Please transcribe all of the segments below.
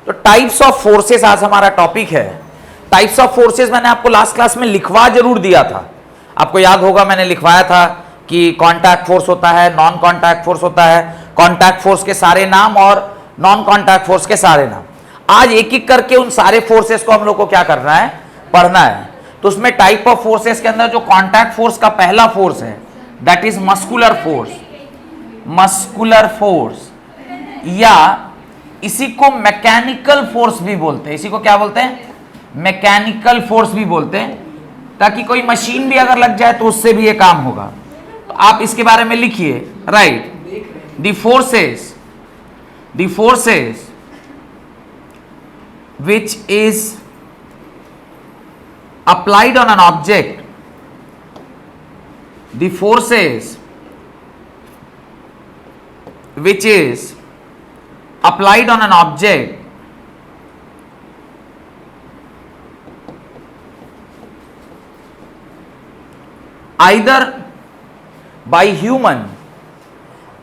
तो types of forces आज हमारा टॉपिक है। टाइप्स ऑफ फोर्सेस मैंने आपको लास्ट क्लास में लिखवा जरूर दिया था, आपको याद होगा मैंने लिखवाया था कि कांटेक्ट फोर्स होता है, नॉन कांटेक्ट फोर्स होता है, कांटेक्ट फोर्स के सारे नाम और नॉन कांटेक्ट फोर्स के सारे नाम। आज एक एक करके उन सारे फोर्सेस को हम लोग को क्या करना है, पढ़ना है। तो उसमें टाइप ऑफ फोर्सेस के अंदर जो कांटेक्ट फोर्स का पहला फोर्स है that is muscular force. Muscular force या इसी को मैकेनिकल फोर्स भी बोलते हैं। इसी को क्या बोलते हैं, मैकेनिकल फोर्स भी बोलते हैं, ताकि कोई मशीन भी अगर लग जाए तो उससे भी ये काम होगा। तो आप इसके बारे में लिखिए, right. The forces which is applied on an object, the forces which is applied on an object either by human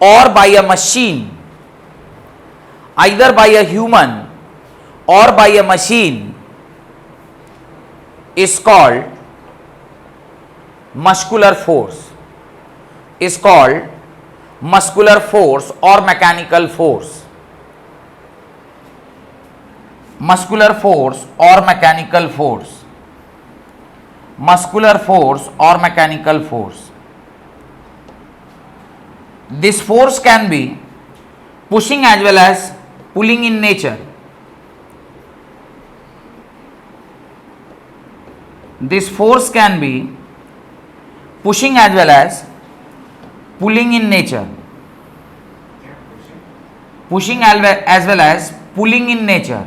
or by a machine, either by a human or by a machine is called muscular force, is called muscular force or mechanical force, muscular force or mechanical force, muscular force or mechanical force. This force can be pushing as well as pulling in nature. This force can be pushing as well as pulling in nature. Pushing as well as pulling in nature.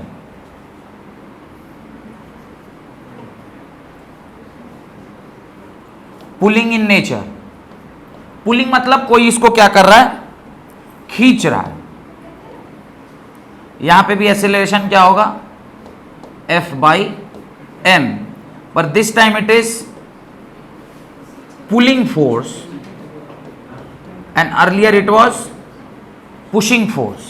Pulling in nature. Pulling मतलब कोई इसको क्या कर रहा है, खींच रहा है। यहां पे भी एक्सेलरेशन क्या होगा, F/m, but this time it is pulling force and earlier it was pushing force.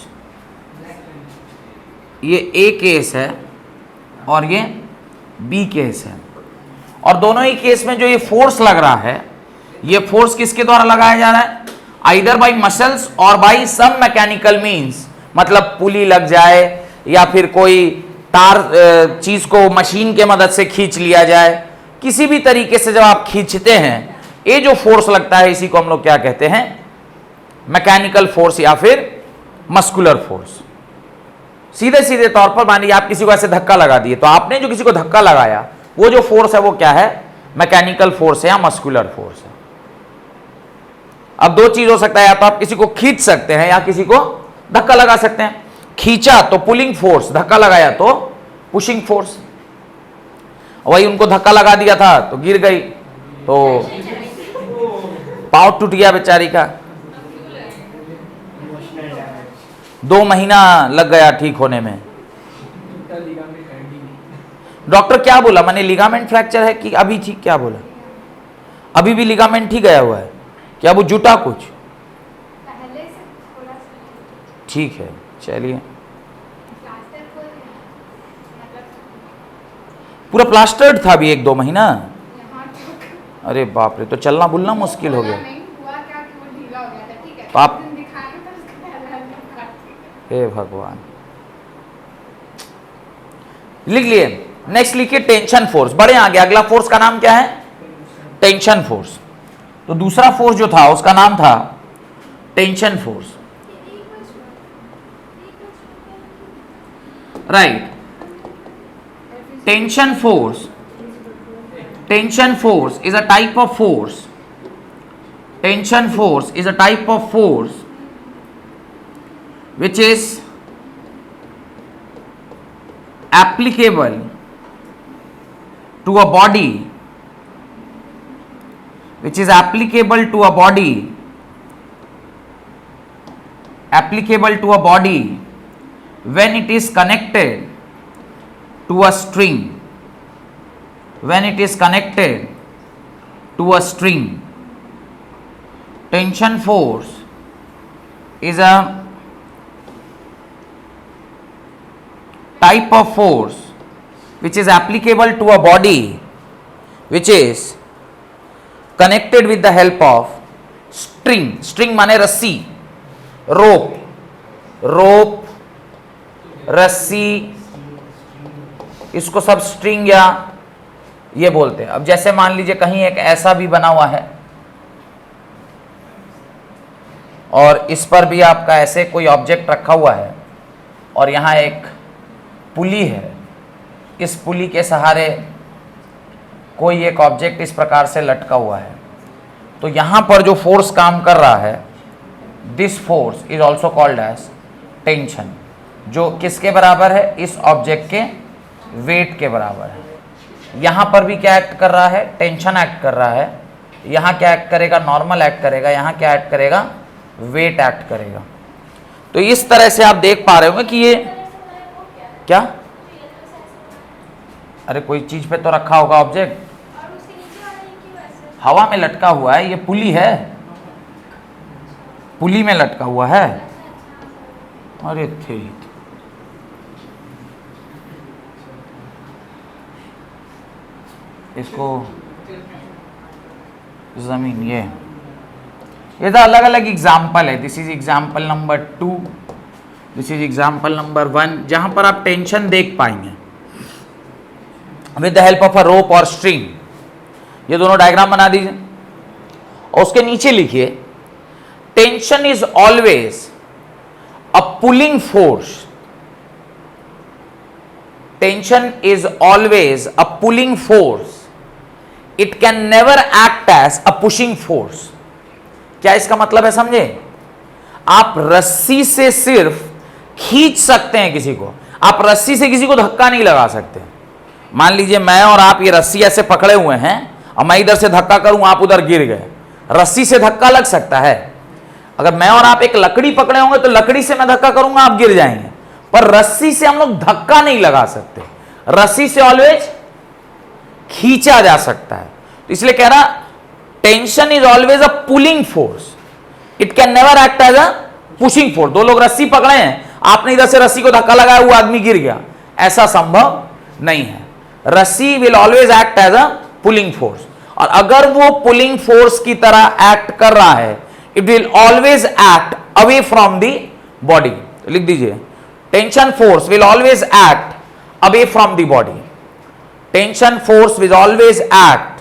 ये A केस है और ये B केस है, और दोनों ही केस में जो ये फोर्स लग रहा है, ये फोर्स किसके द्वारा लगाया जा रहा है, आइदर बाई मसल्स और बाई सम मैकेनिकल मीन्स, मतलब पुली लग जाए या फिर कोई तार चीज को मशीन के मदद से खींच लिया जाए। किसी भी तरीके से जब आप खींचते हैं, ये जो फोर्स लगता है इसी को हम लोग क्या कहते हैं, मैकेनिकल फोर्स या फिर मस्कुलर फोर्स। सीधे सीधे तौर पर मानिए आप किसी को ऐसे धक्का लगा दिए, तो आपने जो किसी को धक्का लगाया वो जो फोर्स है वो क्या है, मैकेनिकल फोर्स है या मस्कुलर फोर्स है। अब दो चीज हो सकता है, या तो आप किसी को खींच सकते हैं या किसी को धक्का लगा सकते हैं। खींचा तो पुलिंग फोर्स, धक्का लगाया तो पुशिंग फोर्स। वही उनको धक्का लगा दिया था तो गिर गई, तो पाँव टूट गया बेचारी का, 2 महीना लग गया ठीक होने में। डॉक्टर क्या बोला, मैंने लिगामेंट फ्रैक्चर है कि अभी ठीक, क्या बोला, अभी भी लिगामेंट ही गया हुआ है, क्या वो जुटा कुछ, ठीक है चलिए। पूरा प्लास्टर्ड था अभी 1-2 महीना, अरे बाप रे, तो चलना बुलना मुश्किल हो गया। तो आप, हे भगवान, लिख लिए। नेक्स्ट लिखिए टेंशन फोर्स, बड़े आगे। अगला फोर्स का नाम क्या है, टेंशन फोर्स। तो दूसरा फोर्स जो था उसका नाम था tension force, right. Tension force is a type of force. Tension force is a type of force which is applicable to a body, which is applicable to a body, applicable to a body when it is connected to a string, when it is connected to a string. Tension force is a type of force which is applicable to a body which is connected with the help of string माने रस्सी, रोप, रस्सी, इसको सब string या ये बोलते हैं। अब जैसे मान लीजिए कहीं एक ऐसा भी बना हुआ है और इस पर भी आपका ऐसे कोई ऑब्जेक्ट रखा हुआ है और यहाँ एक पुली है, इस पुली के सहारे कोई एक ऑब्जेक्ट इस प्रकार से लटका हुआ है, तो यहाँ पर जो फोर्स काम कर रहा है, this force is also called as tension, जो किसके बराबर है, इस ऑब्जेक्ट के वेट के बराबर है। यहाँ पर भी क्या एक्ट कर रहा है, टेंशन एक्ट कर रहा है। यहाँ क्या एक्ट करेगा, नॉर्मल एक्ट करेगा। यहाँ क्या एक्ट करेगा, वेट एक्ट करेगा। तो इस तरह से आप देख पा रहे होंगे कि ये क्या, अरे कोई चीज पे तो रखा होगा ऑब्जेक्ट, हवा में लटका हुआ है, ये पुली है, पुली में लटका हुआ है। अरे ठीक, इसको जमीन, ये तो अलग अलग एग्जाम्पल है। This is example number 2, this is example number 1, जहां पर आप टेंशन देख पाएंगे with the help of a rope और स्ट्रिंग। ये दोनों डायग्राम बना दीजिए और उसके नीचे लिखिए, tension is always a pulling force. Tension is always a pulling force, it can never act as a pushing force. क्या इसका मतलब है, समझे? आप रस्सी से सिर्फ खींच सकते हैं किसी को, आप रस्सी से किसी को धक्का नहीं लगा सकते। मान लीजिए मैं और आप ये रस्सी ऐसे पकड़े हुए हैं और मैं इधर से धक्का करूं, आप उधर गिर गए, रस्सी से धक्का लग सकता है। अगर मैं और आप एक लकड़ी पकड़े होंगे तो लकड़ी से मैं धक्का करूंगा, आप गिर जाएंगे, पर रस्सी से हम लोग धक्का नहीं लगा सकते। रस्सी से ऑलवेज खींचा जा सकता है। तो इसलिए कह रहा, tension is always a pulling force, it can never act as a pushing force. दो लोग रस्सी पकड़े हैं, आपने इधर से रस्सी को धक्का लगाया, वो आदमी गिर गया, ऐसा संभव नहीं है। रस्सी will always act as a pulling force, और अगर वो पुलिंग फोर्स की तरह एक्ट कर रहा है, it will always act away from the body. लिख दीजिए, tension force will always act away from the body. Tension force will always act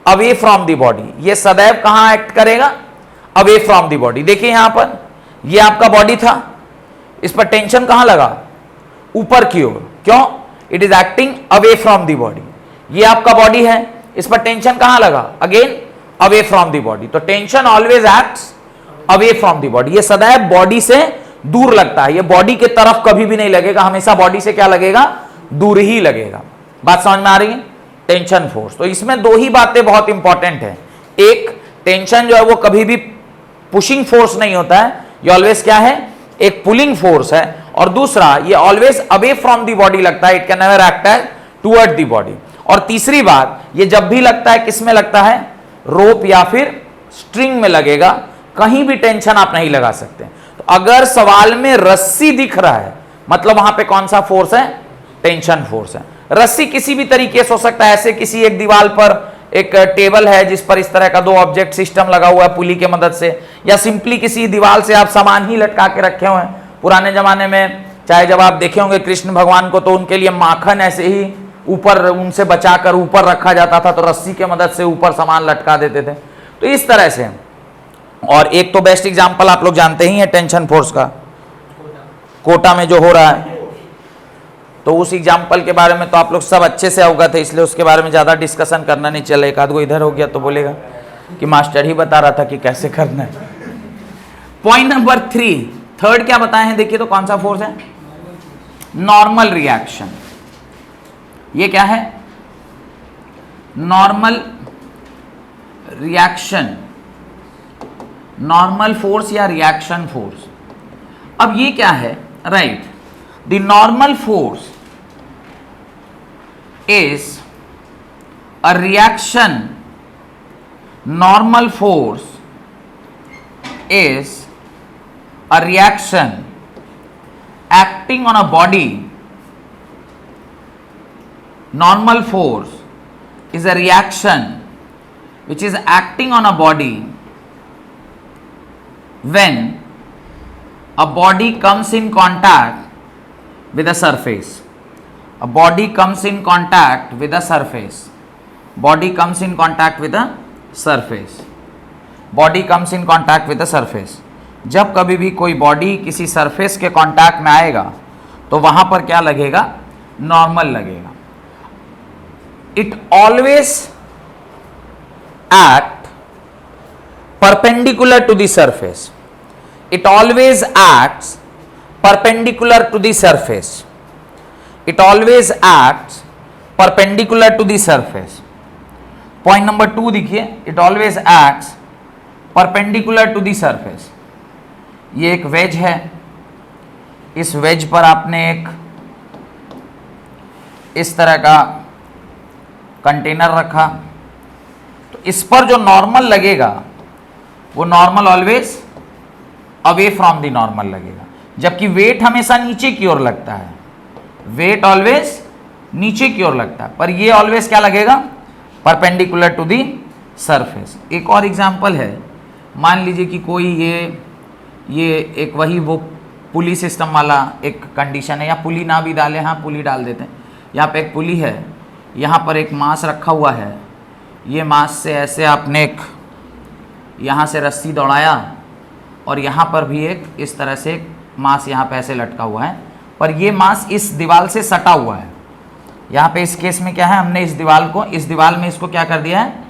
away from the body. ये सदैव कहां एक्ट करेगा, अवे फ्रॉम द बॉडी। देखिए यहां पर ये आपका बॉडी था, इस पर टेंशन कहां लगा, ऊपर की ओर। क्यों, it is acting away from the body. ये आपका बॉडी है, इस पर टेंशन कहां लगा, again away from the body. तो tension always acts away from the body. ये सदैव बॉडी से दूर लगता है, ये बॉडी के तरफ कभी भी नहीं लगेगा, हमेशा बॉडी से क्या लगेगा, दूर ही लगेगा। बात समझ में आ रही है? Tension force. तो इसमें दो ही बातें बहुत इंपॉर्टेंट है, एक टेंशन जो है वो कभी भी पुशिंग फोर्स नहीं होता है, ये ऑलवेज क्या है, एक पुलिंग फोर्स है, और दूसरा ये always away from the body लगता है, it can never act as toward the body. और तीसरी बात, ये जब भी लगता है किस में लगता है, रोप या फिर स्ट्रिंग में लगेगा, कहीं भी टेंशन आप नहीं लगा सकते। तो अगर सवाल में रस्सी दिख रहा है, मतलब वहां पे कौन सा फोर्स है, टेंशन फोर्स है। रस्सी किसी भी तरीके से हो सकता है, ऐसे किसी एक दीवार पर एक टेबल है जिस पर इस तरह का दो ऑब्जेक्ट सिस्टम लगा हुआ है पुली के मदद से, या सिंपली किसी दीवार से आप सामान ही लटका के रखे हुए हैं। पुराने जमाने में चाहे जब आप देखे होंगे कृष्ण भगवान को, तो उनके लिए माखन ऐसे ही ऊपर उनसे बचाकर ऊपर रखा जाता था, तो रस्सी के मदद से ऊपर सामान लटका देते थे। तो इस तरह से, और एक तो बेस्ट एग्जाम्पल आप लोग जानते ही हैं टेंशन फोर्स का, कोटा में जो हो रहा है, तो उस एग्जाम्पल के बारे में तो आप लोग सब अच्छे से अवगत है, इसलिए उसके बारे में ज़्यादा डिस्कशन करना नहीं चले। एक आध गो इधर हो गया तो बोलेगा कि मास्टर ही बता रहा था कि कैसे करना है। पॉइंट नंबर 3, थर्ड क्या बताए हैं, देखिए तो कौन सा फोर्स है, नॉर्मल रिएक्शन। ये क्या है, नॉर्मल रिएक्शन, नॉर्मल फोर्स या रिएक्शन फोर्स। अब ये क्या है, right, the normal force is a reaction, normal force is a reaction acting on a body normal force is a reaction which is acting on a body when a body comes in contact with a surface. A body comes in contact with a surface. Body comes in contact with a surface. Body comes in contact with a surface. जब कभी भी कोई body किसी surface के contact में आएगा तो वहां पर क्या लगेगा? नॉर्मल लगेगा. It always act perpendicular to the surface. It always acts perpendicular to the surface. It always acts perpendicular to the surface. Point number 2 देखिए, it always acts perpendicular to the surface. ये एक veg है, इस veg पर आपने एक इस तरह का कंटेनर रखा, तो इस पर जो नॉर्मल लगेगा वो normal always away from the normal लगेगा, जबकि वेट हमेशा नीचे की ओर लगता है. वेट ऑलवेज नीचे की ओर लगता है, पर ये ऑलवेज क्या लगेगा? Perpendicular to the surface. एक और एग्जांपल है, मान लीजिए कि कोई ये एक वही वो पुली सिस्टम वाला एक कंडीशन है, या पुली ना भी डालें, हाँ पुली डाल देते हैं. यहाँ पे एक पुली है, यहाँ पर एक मास रखा हुआ है, ये मास से ऐसे आपने एक यहाँ से रस्सी दौड़ाया और यहाँ पर भी एक इस तरह से एक मास यहाँ पे ऐसे लटका हुआ है, पर ये मास इस दीवार से सटा हुआ है. यहाँ पे इस केस में क्या है, हमने इस दीवार में इसको क्या कर दिया है?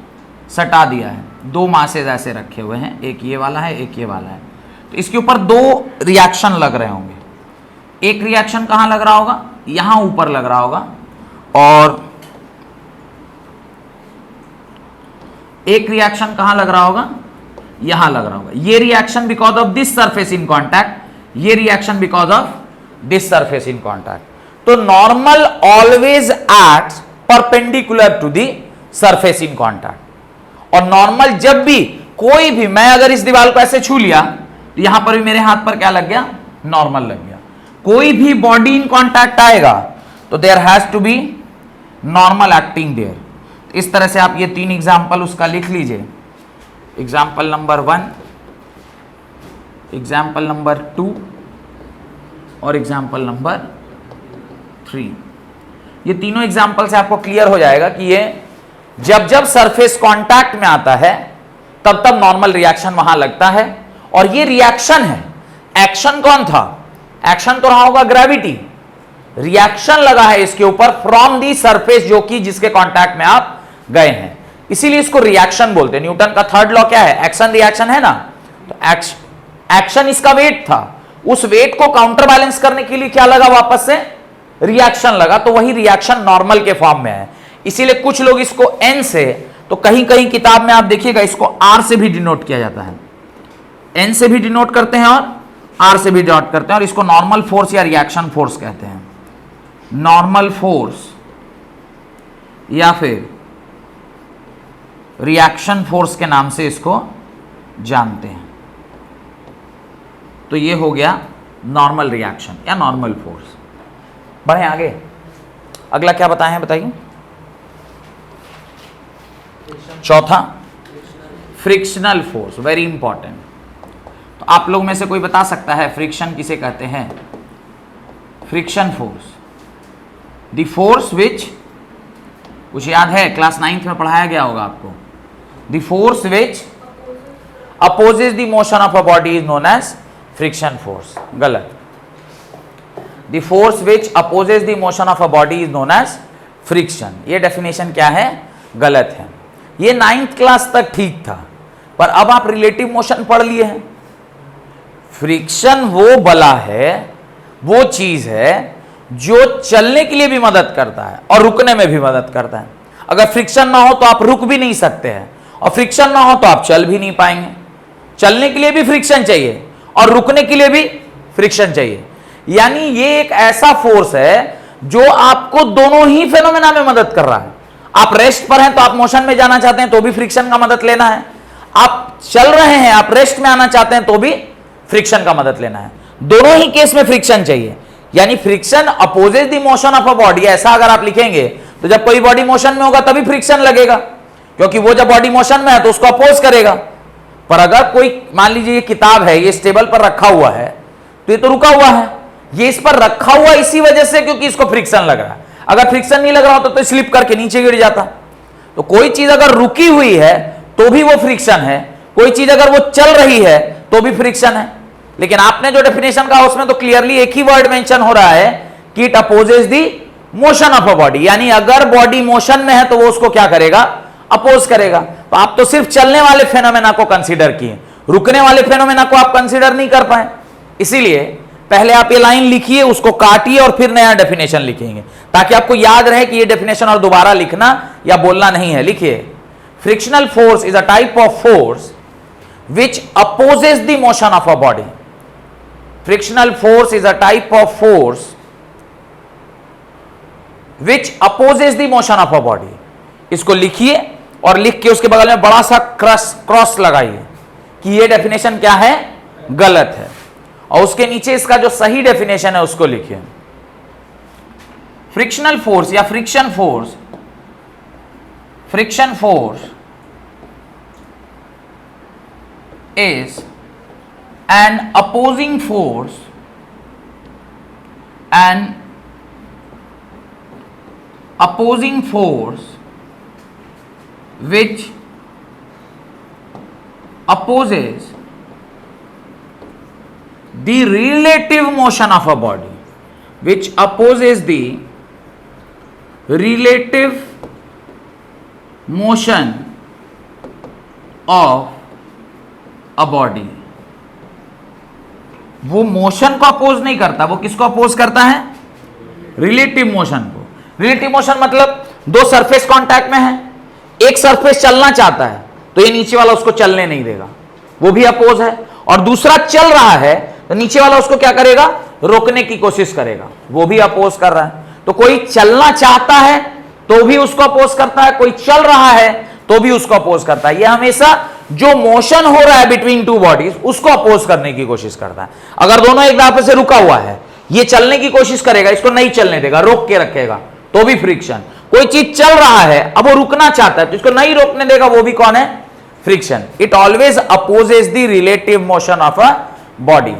सटा दिया है. 2 मासेज ऐसे रखे हुए हैं, एक ये वाला है, एक ये वाला है. तो इसके ऊपर 2 रिएक्शन लग रहे होंगे. एक रिएक्शन कहाँ लग रहा होगा? यहाँ ऊपर लग रहा होगा, और एक रिएक्शन कहाँ लग रहा होगा? यहाँ लग रहा होगा. ये reaction because of this surface in contact, ये reaction because of this surface in contact. तो normal always acts perpendicular to the surface in contact. और नॉर्मल जब भी कोई भी, मैं अगर इस दीवार को ऐसे छू लिया तो यहां पर भी मेरे हाथ पर क्या लग गया? नॉर्मल लग गया. कोई भी बॉडी इन कॉन्टैक्ट आएगा तो there has to be normal acting there. इस तरह से आप ये 3 एग्जाम्पल उसका लिख लीजिए. एग्जाम्पल नंबर 1, एग्जाम्पल नंबर 2 और एग्जाम्पल नंबर 3. ये तीनों एग्जाम्पल से आपको क्लियर हो जाएगा कि ये जब जब सरफेस कांटेक्ट में आता है तब तब नॉर्मल रिएक्शन वहां लगता है. और ये रिएक्शन है, एक्शन कौन था? एक्शन तो रहा होगा ग्रेविटी. रिएक्शन लगा है इसके ऊपर फ्रॉम दी सरफेस, जो कि जिसके कांटेक्ट में आप गए हैं, इसीलिए इसको रिएक्शन बोलते हैं. न्यूटन का 3rd लॉ क्या है? एक्शन रिएक्शन है ना. तो एक्शन इसका वेट था, उस वेट को काउंटर बैलेंस करने के लिए क्या लगा? वापस से रिएक्शन लगा. तो वही रिएक्शन नॉर्मल के फॉर्म में है. इसीलिए कुछ लोग इसको एन से, तो कहीं कहीं किताब में आप देखिएगा इसको आर से भी डिनोट किया जाता है. एन से भी डिनोट करते हैं और आर से भी डिनोट करते हैं, और इसको नॉर्मल फोर्स या रिएक्शन फोर्स कहते हैं. नॉर्मल फोर्स या फिर रिएक्शन फोर्स के नाम से इसको जानते हैं. तो ये हो गया नॉर्मल रिएक्शन या नॉर्मल फोर्स. बढ़े आगे, अगला क्या बताए हैं बताइए. चौथा फ्रिक्शनल फोर्स, वेरी इंपॉर्टेंट. तो आप लोग में से कोई बता सकता है फ्रिक्शन किसे कहते हैं? फ्रिक्शन फोर्स, द फोर्स विच, कुछ याद है? क्लास 9th में पढ़ाया गया होगा आपको. The force which opposes the motion of a body is known as friction force. गलत. The force which opposes the motion of a body is known as friction. ये डेफिनेशन क्या है? गलत है. ये 9th क्लास तक ठीक था, पर अब आप रिलेटिव मोशन पढ़ लिए हैं. फ्रिक्शन वो बला है, वो चीज है जो चलने के लिए भी मदद करता है और रुकने में भी मदद करता है. अगर फ्रिक्शन ना हो तो आप रुक भी नहीं सकते हैं, और फ्रिक्शन ना हो तो आप चल भी नहीं पाएंगे. चलने के लिए भी फ्रिक्शन चाहिए और रुकने के लिए भी फ्रिक्शन चाहिए. यानी ये एक ऐसा फोर्स है जो आपको दोनों ही फेनोमेना में मदद कर रहा है. आप रेस्ट पर हैं तो आप मोशन में जाना चाहते हैं तो भी फ्रिक्शन का मदद लेना है. आप चल रहे हैं, आप रेस्ट में आना चाहते हैं तो भी फ्रिक्शन का मदद लेना है. दोनों ही केस में फ्रिक्शन चाहिए. यानी friction opposes the motion of a body, ऐसा अगर आप लिखेंगे तो जब कोई बॉडी मोशन में होगा तभी फ्रिक्शन लगेगा, क्योंकि वो जब बॉडी मोशन में है तो उसको अपोज करेगा। पर अगर कोई मान लीजिए ये किताब है, ये टेबल पर रखा हुआ है, तो ये तो रुका हुआ है, ये इस पर रखा हुआ इसी वजह से क्योंकि इसको फ्रिक्शन लग रहा है। अगर फ्रिक्शन नहीं लग रहा होता तो स्लिप करके नीचे गिर जाता। तो कोई चीज अगर रुकी हुई है तो भी वो फ्रिक्शन है, कोई चीज अगर वो चल रही है तो भी फ्रिक्शन है। लेकिन आपने जो डेफिनेशन कहा उसमें तो क्लियरली एक ही वर्ड मेंशन हो रहा है कि it opposes the motion of a body, यानी अगर बॉडी मोशन में है तो वो उसको क्या करेगा, अपोज करेगा। तो आप तो सिर्फ चलने वाले फेनोमेना को कंसीडर किए, रुकने वाले फेनोमेना को आप कंसीडर नहीं कर पाए। इसीलिए पहले आप ये लाइन लिखिए, उसको काटिए और फिर नया डेफिनेशन लिखेंगे, ताकि आपको याद रहे कि ये डेफिनेशन और दोबारा लिखना या बोलना नहीं है। लिखिए, frictional force is a type of force which opposes the motion of a body. Frictional force is a type of force which opposes the motion of a body. इसको लिखिए और लिख के उसके बगल में बड़ा सा क्रॉस लगाइए कि ये डेफिनेशन क्या है, गलत है, और उसके नीचे इसका जो सही डेफिनेशन है उसको लिखिए। फ्रिक्शनल फोर्स या friction force is an opposing force which opposes the relative motion of a body, which opposes the relative motion of a body। वो मोशन को अपोज नहीं करता, वो किसको अपोज करता है, रिलेटिव मोशन को। रिलेटिव मोशन मतलब दो सरफेस कांटेक्ट में है, एक सरफेस चलना चाहता है तो ये नीचे वाला उसको चलने नहीं देगा, वो भी अपोज है, और दूसरा चल रहा है तो नीचे वाला उसको क्या करेगा, रोकने की कोशिश करेगा, वो भी अपोज कर रहा है। तो कोई चलना चाहता है तो भी उसको अपोज करता है, कोई चल रहा है तो भी उसको अपोज करता है। ये हमेशा जो मोशन हो रहा है बिटवीन टू बॉडीज उसको अपोज करने की कोशिश करता है। अगर दोनों एक दफे से रुका हुआ है, ये चलने की कोशिश करेगा, इसको नहीं चलने देगा, रोक के रखेगा, तो भी फ्रिक्शन। कोई चीज चल रहा है, अब वो रुकना चाहता है तो इसको नहीं रोकने देगा, वो भी कौन है, friction. It always opposes the relative motion of a body.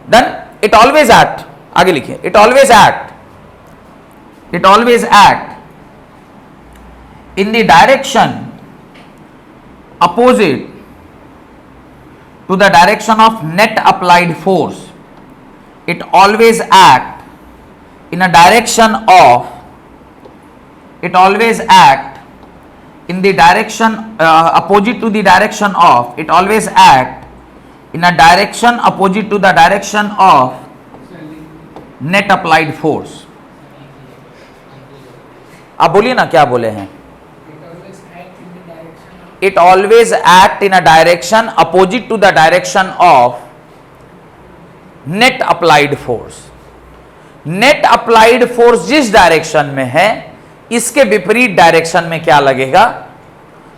Then it always act, आगे लिखिए, it always act in the direction opposite to the direction of net applied force. It always act in a direction of, it always act in the direction opposite to the direction of, it always act in a direction opposite to the direction of net applied force. आप बोलिए ना, क्या बोले हैं, it always act in a direction opposite to the direction of net applied force। net applied force जिस direction में है इसके विपरीत डायरेक्शन में क्या लगेगा,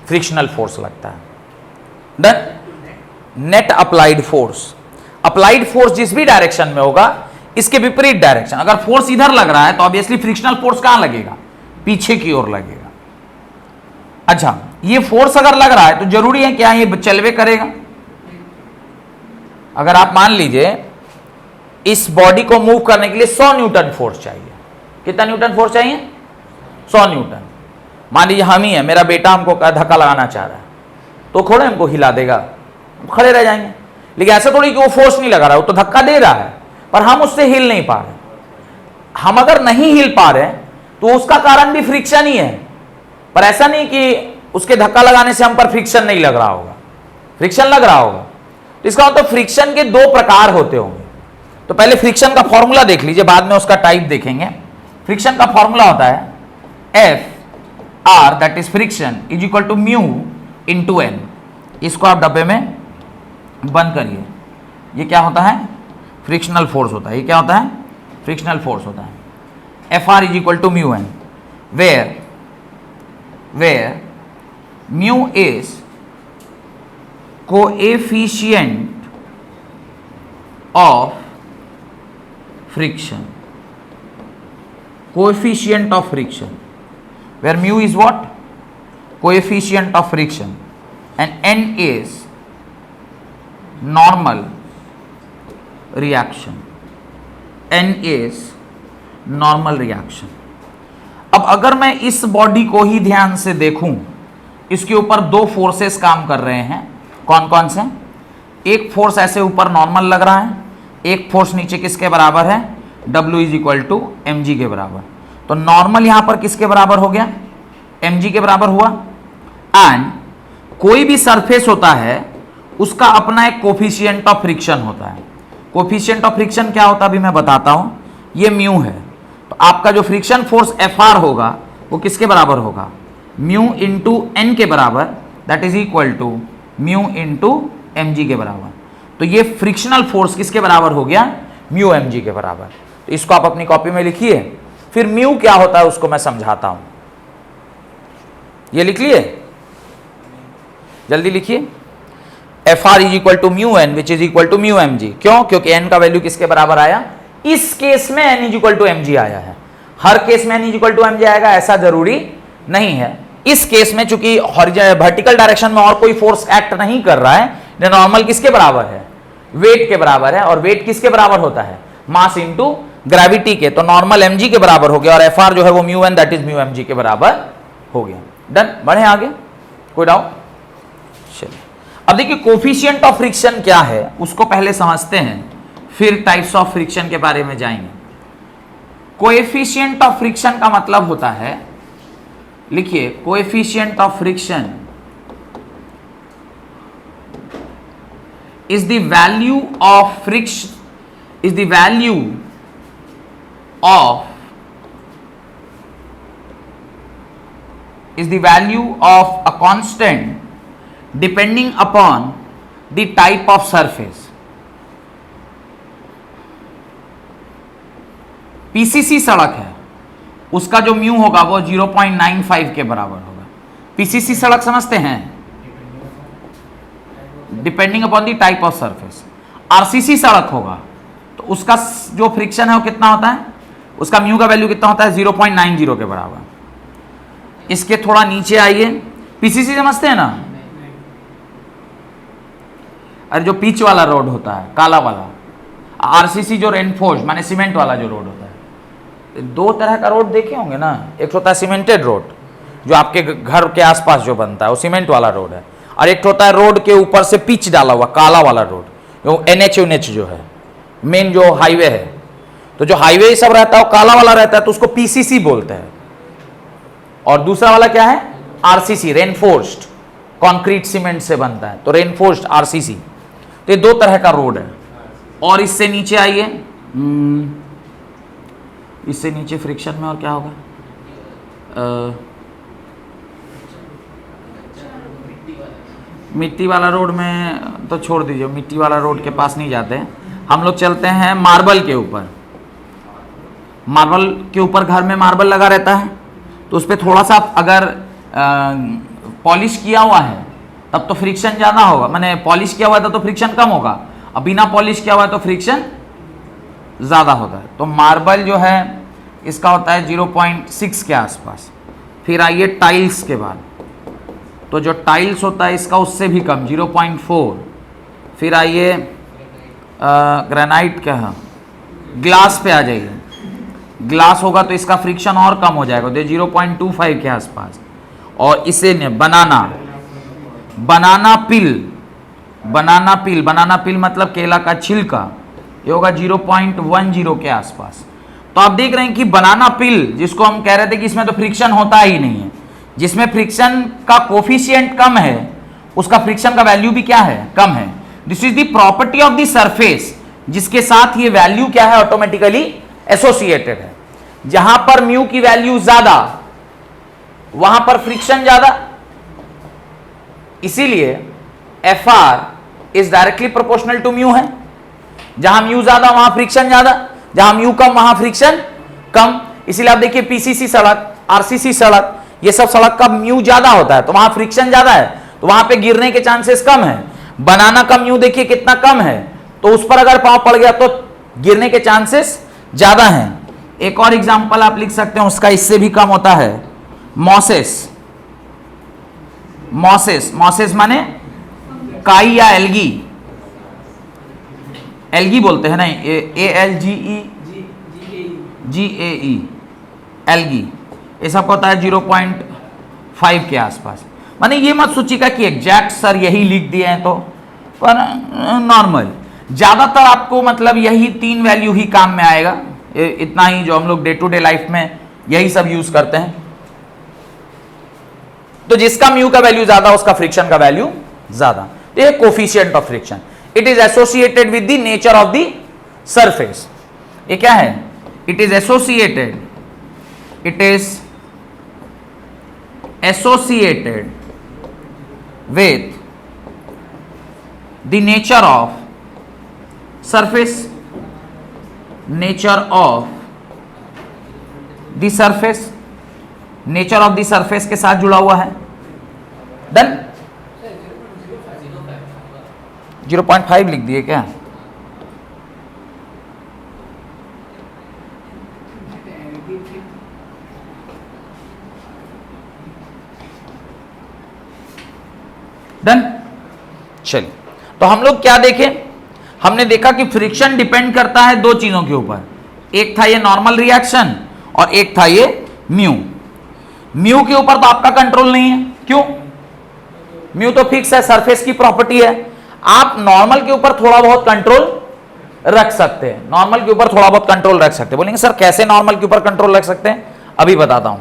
फ्रिक्शनल फोर्स लगता है। देन नेट अप्लाइड फोर्स जिस भी डायरेक्शन में होगा इसके विपरीत डायरेक्शन, अगर फोर्स इधर लग रहा है तो ऑब्वियसली फ्रिक्शनल फोर्स कहां लगेगा, पीछे की ओर लगेगा। अच्छा, ये फोर्स अगर लग रहा है तो जरूरी है क्या ये चलवे करेगा। अगर आप मान लीजिए इस बॉडी को मूव करने के लिए 100 न्यूटन फोर्स चाहिए, कितना न्यूटन फोर्स चाहिए, 100 न्यूटन। मान लीजिए हम ही है, मेरा बेटा हमको धक्का लगाना चाह रहा है तो थोड़े हमको हिला देगा, खड़े रह जाएंगे। लेकिन ऐसा थोड़ी कि वो फोर्स नहीं लगा रहा है, वो तो धक्का दे रहा है पर हम उससे हिल नहीं पा रहे। हम अगर नहीं हिल पा रहे तो उसका कारण भी फ्रिक्शन ही है, पर ऐसा नहीं कि उसके धक्का लगाने से हम पर फ्रिक्शन नहीं लग रहा होगा, फ्रिक्शन लग रहा होगा। तो इसका मतलब फ्रिक्शन के दो प्रकार होते होंगे। तो पहले फ्रिक्शन का फॉर्मूला देख लीजिए, बाद में उसका टाइप देखेंगे। फ्रिक्शन का फॉर्मूला होता है F R, that is friction, is equal to mu into N. इसको आप डब्बे में बंद करिए। ये क्या होता है, फ्रिक्शनल फोर्स होता है। ये क्या होता है, फ्रिक्शनल फोर्स होता है। F R is equal to mu N, where mu is coefficient of friction, coefficient of friction। where mu is what? Coefficient of friction and n is normal reaction. n is normal reaction. अब अगर मैं इस body को ही ध्यान से देखूं, इसके ऊपर दो फोर्सेस काम कर रहे हैं. कौन कौन से? एक फोर्स ऐसे ऊपर नॉर्मल लग रहा है, एक फोर्स नीचे किसके बराबर है? W is equal to mg के बराबर. तो नॉर्मल यहां पर किसके बराबर हो गया? mg के बराबर हुआ. एंड कोई भी सरफेस होता है उसका अपना एक कोफिशिएंट ऑफ फ्रिक्शन होता है. कोफिशिएंट ऑफ फ्रिक्शन क्या होता है अभी मैं बताता हूं. ये म्यू है, तो आपका जो फ्रिक्शन फोर्स Fr होगा वो किसके बराबर होगा? म्यू इंटू एन के बराबर, that is equal to mu into mg के बराबर. तो ये फ्रिक्शनल फोर्स किसके बराबर हो गया? म्यू mg के बराबर. तो इसको आप अपनी कॉपी में लिखिए. फिर म्यू क्या होता है उसको मैं समझाता हूं. ये लिख लिए? जल्दी लिखिए. Fr is equal to mu N which is equal to mu mg. क्यों? क्योंकि n का वैल्यू किसके बराबर आया? इस केस में n is equal to mg आया है. हर केस में n is equal to mg आएगा ऐसा जरूरी नहीं है. इस केस में चूंकि वर्टिकल डायरेक्शन में और कोई फोर्स एक्ट नहीं कर रहा है, नॉर्मल किसके बराबर है? वेट के बराबर है. और वेट किसके बराबर होता है? मास इंटू ग्रेविटी के. तो नॉर्मल mg के बराबर हो गया और Fr जो है वो mu N that is mu mg के बराबर हो गया. डन. बढ़े आगे. कोई डाउट? चलिए अब देखिए कोफिशिएंट ऑफ फ्रिक्शन क्या है उसको पहले समझते हैं, फिर टाइप्स ऑफ फ्रिक्शन के बारे में जाएंगे. कोएफिशिएंट ऑफ फ्रिक्शन का मतलब होता है, लिखिए, coefficient of friction is the value of friction, is the value of, is the value of a constant depending upon the type of surface. PCC सड़क है, उसका जो म्यू होगा वो 0.95 के बराबर होगा. पीसीसी सड़क समझते हैं? Depending upon the type of surface. RCC सड़क होगा तो उसका जो फ्रिक्शन है वो कितना होता है? उसका म्यू का वैल्यू कितना होता है? 0.90 के बराबर. इसके थोड़ा नीचे आइए. पीसीसी समझते हैं ना? अरे जो पिच वाला रोड होता है, काला वाला. आरसीसी जो रेनफोर्स माने सीमेंट वाला जो रोड होता है. दो तरह का रोड देखे होंगे ना. एक होता है सीमेंटेड रोड जो आपके घर के आसपास जो बनता है वो सीमेंट वाला रोड है, और एक होता है रोड के ऊपर से पिच डाला हुआ काला वाला रोड, जो NH जो है मेन जो हाईवे है. तो जो हाईवे सब रहता है वो काला वाला रहता है, तो उसको पीसीसी बोलते हैं. और दूसरा वाला क्या है? आरसीसी, रेनफोर्स्ड कंक्रीट सीमेंट से बनता है, तो रेनफोर्स्ड आरसीसी. तो ये दो तरह का रोड है. और इससे नीचे आइए. इससे नीचे फ्रिक्शन में और क्या होगा? मिट्टी वाला रोड में तो छोड़ दीजिए, मिट्टी वाला रोड के पास नहीं जाते. हम लोग चलते हैं मार्बल के ऊपर. मार्बल के ऊपर घर में मार्बल लगा रहता है, तो उस पर थोड़ा सा अगर पॉलिश किया हुआ है तब तो फ्रिक्शन ज़्यादा होगा. मैंने पॉलिश किया हुआ था तो फ्रिक्शन कम होगा, अब बिना पॉलिश किया हुआ है तो फ्रिक्शन ज़्यादा होता है. तो मार्बल जो है इसका होता है 0.6 के आसपास. फिर आइए टाइल्स के बाद, तो जो टाइल्स होता है इसका उससे भी कम 0.4. फिर आइए ग्रेनाइट का है, ग्लास पे आ जाइए. ग्लास होगा तो इसका फ्रिक्शन और कम हो जाएगा, तो 0.25 के आसपास. और इसे बनाना, बनाना पिल मतलब केला का छिलका, ये होगा 0.10 के आसपास. तो आप देख रहे हैं कि बनाना पिल जिसको हम कह रहे थे कि इसमें तो फ्रिक्शन होता ही नहीं है, जिसमें फ्रिक्शन का कोफिशिएंट कम है उसका फ्रिक्शन का वैल्यू भी क्या है? कम है. This is the property of the surface जिसके साथ ये वैल्यू क्या है? ऑटोमेटिकली एसोसिएटेड है. जहां पर म्यू की वैल्यू ज्यादा वहां पर फ्रिक्शन ज्यादा. इसीलिए Fr is directly proportional to mu है. जहां म्यू ज्यादा वहां फ्रिक्शन ज्यादा, जहां म्यू कम वहां फ्रिक्शन कम. इसीलिए आप देखिए पीसीसी सड़क, आरसीसी सड़क, ये सब सड़क का म्यू ज्यादा होता है तो वहां फ्रिक्शन ज्यादा है, तो वहां पे गिरने के चांसेस कम है. बनाना का म्यू देखिए कितना कम है, तो उस पर अगर पांव पड़ गया तो गिरने के चांसेस ज्यादा हैं. एक और एग्जांपल आप लिख सकते हैं, उसका इससे भी कम होता है. मॉसेस, मॉसेस, मॉसेस माने काई या एल्गी, एल्गी बोलते हैं, नहीं ALGE, एल्गी, ये सब होता है 0.5 के आसपास। माने ये मत सोचिएगा कि एग्जैक्ट सर यही लिख दिए हैं, तो पर नॉर्मल ज्यादातर आपको मतलब यही 3 वैल्यू ही काम में आएगा, इतना ही जो हम लोग डे टू डे लाइफ में यही सब यूज करते हैं। तो जिसका म्यू का वैल्यू ज्यादा उसका फ्रिक्शन का वैल्यू ज्यादा, ये coefficient of friction. It is associated with the nature of the surface. ये क्या है? It is associated, it is associated with the nature of surface, nature of the surface, nature of the surface के साथ जुड़ा हुआ है। Done. 0.5 लिख दिए क्या? डन। चलिए, तो हम लोग क्या देखें? हमने देखा कि फ्रिक्शन डिपेंड करता है 2 चीजों के ऊपर, एक था ये नॉर्मल रिएक्शन और एक था ये म्यू। म्यू के ऊपर तो आपका कंट्रोल नहीं है, क्यों? म्यू तो फिक्स है, सरफेस की प्रॉपर्टी है। आप नॉर्मल के ऊपर थोड़ा बहुत कंट्रोल रख सकते हैं, नॉर्मल के ऊपर थोड़ा बहुत कंट्रोल रख सकते हैं। बोलेंगे सर कैसे नॉर्मल के ऊपर कंट्रोल रख सकते हैं? अभी बताता हूं।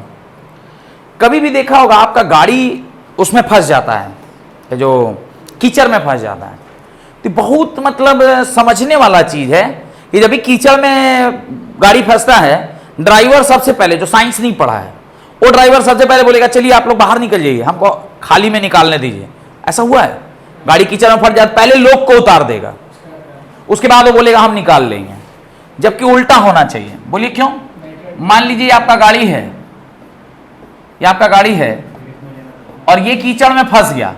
कभी भी देखा होगा आपका गाड़ी उसमें फंस जाता है, जो कीचड़ में फंस जाता है, तो बहुत मतलब समझने वाला चीज है कि जब भी कीचड़ में गाड़ी फंसता है, ड्राइवर सबसे पहले, जो साइंस नहीं पढ़ा है, वो ड्राइवर सबसे पहले बोलेगा चलिए आप लोग बाहर निकल जाइए, हमको खाली में निकालने दीजिए। ऐसा हुआ है? गाड़ी कीचड़ में फंस जाती, पहले लोग को उतार देगा, उसके बाद वो बोलेगा हम निकाल लेंगे, जबकि उल्टा होना चाहिए। बोलिए क्यों? मान लीजिए आपका गाड़ी है, ये आपका गाड़ी है और ये कीचड़ में फंस गया,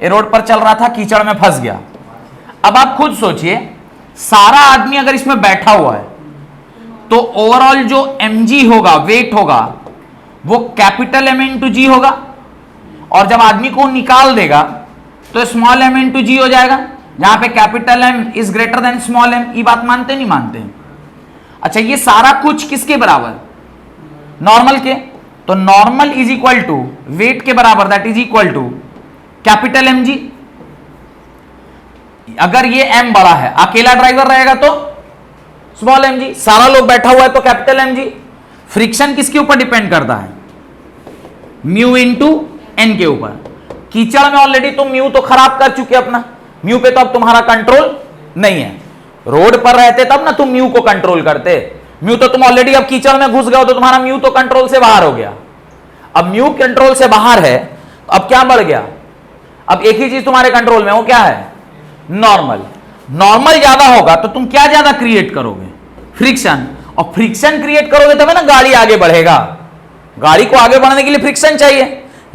ये रोड पर चल रहा था, कीचड़ में फंस गया। अब आप खुद सोचिए, सारा आदमी अगर इसमें बैठा हुआ है तो ओवरऑल जो mg होगा, वेट होगा, वो कैपिटल M इंटू जी होगा, और जब आदमी को निकाल देगा तो स्मॉल m इंटू जी हो जाएगा, जहां पे capital M is greater than small m। ये बात मानते नहीं मानते? अच्छा, ये सारा कुछ किसके बराबर? नॉर्मल के। तो normal is equal to weight के बराबर, that is equal to capital mg। अगर ये m बड़ा है, अकेला ड्राइवर रहेगा तो स्मॉल mg, सारा लोग बैठा हुआ है तो कैपिटल mg। फ्रिक्शन किसके ऊपर डिपेंड करता है? म्यू इंटू एन के ऊपर। कीचड़ में ऑलरेडी तुम म्यू तो खराब कर चुके अपना, म्यू पे तो अब तुम्हारा कंट्रोल नहीं है। रोड पर रहते तब ना तुम म्यू को कंट्रोल करते, म्यू तो तुम ऑलरेडी अब कीचड़ में घुस गए हो, तो तुम्हारा म्यू तो कंट्रोल से बाहर हो गया। अब म्यू कंट्रोल से बाहर है, तो अब क्या बढ़ गया? अब एक ही चीज तुम्हारे कंट्रोल में, वो क्या है? नॉर्मल। नॉर्मल ज्यादा होगा तो तुम क्या ज्यादा क्रिएट करोगे? फ्रिक्शन। और फ्रिक्शन क्रिएट करोगे तब ना गाड़ी आगे बढ़ेगा। गाड़ी को आगे बढ़ने के लिए फ्रिक्शन चाहिए।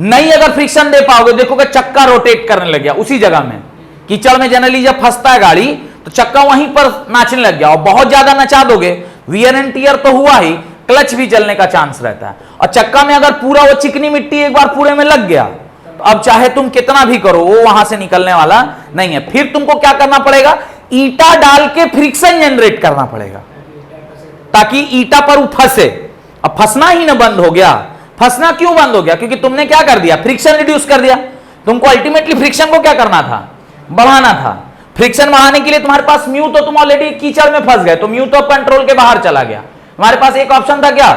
नहीं अगर फ्रिक्शन दे पाओगे, देखोगे चक्का रोटेट करने लग गया उसी जगह में। कीचड़ में जनरली जब फंसता है गाड़ी तो चक्का वहीं पर नाचने लग गया, और बहुत ज्यादा नचा दोगे, वियर एंड टियर तो हुआ ही, क्लच भी जलने का चांस रहता है। और चक्का में अगर पूरा वो चिकनी मिट्टी एक बार पूरे में लग गया, तो अब चाहे तुम कितना भी करो वो वहां से निकलने वाला नहीं है। फिर तुमको क्या करना पड़ेगा? ईटा डाल के फ्रिक्शन जनरेट करना पड़ेगा, ताकि ईटा पर वो फंसे। अब फंसना ही ना बंद हो गया। फंसना क्यों बंद हो गया? क्योंकि तुमने क्या कर दिया? फ्रिक्शन रिड्यूस कर दिया। तुमको अल्टीमेटली फ्रिक्शन को क्या करना था? बढ़ाना था। फ्रिक्शन बढ़ाने के लिए तुम्हारे पास म्यू, तो तुम ऑलरेडी कीचड़ में फंस गए, तो म्यू तो कंट्रोल के बाहर चला गया। तुम्हारे पास एक ऑप्शन था क्या?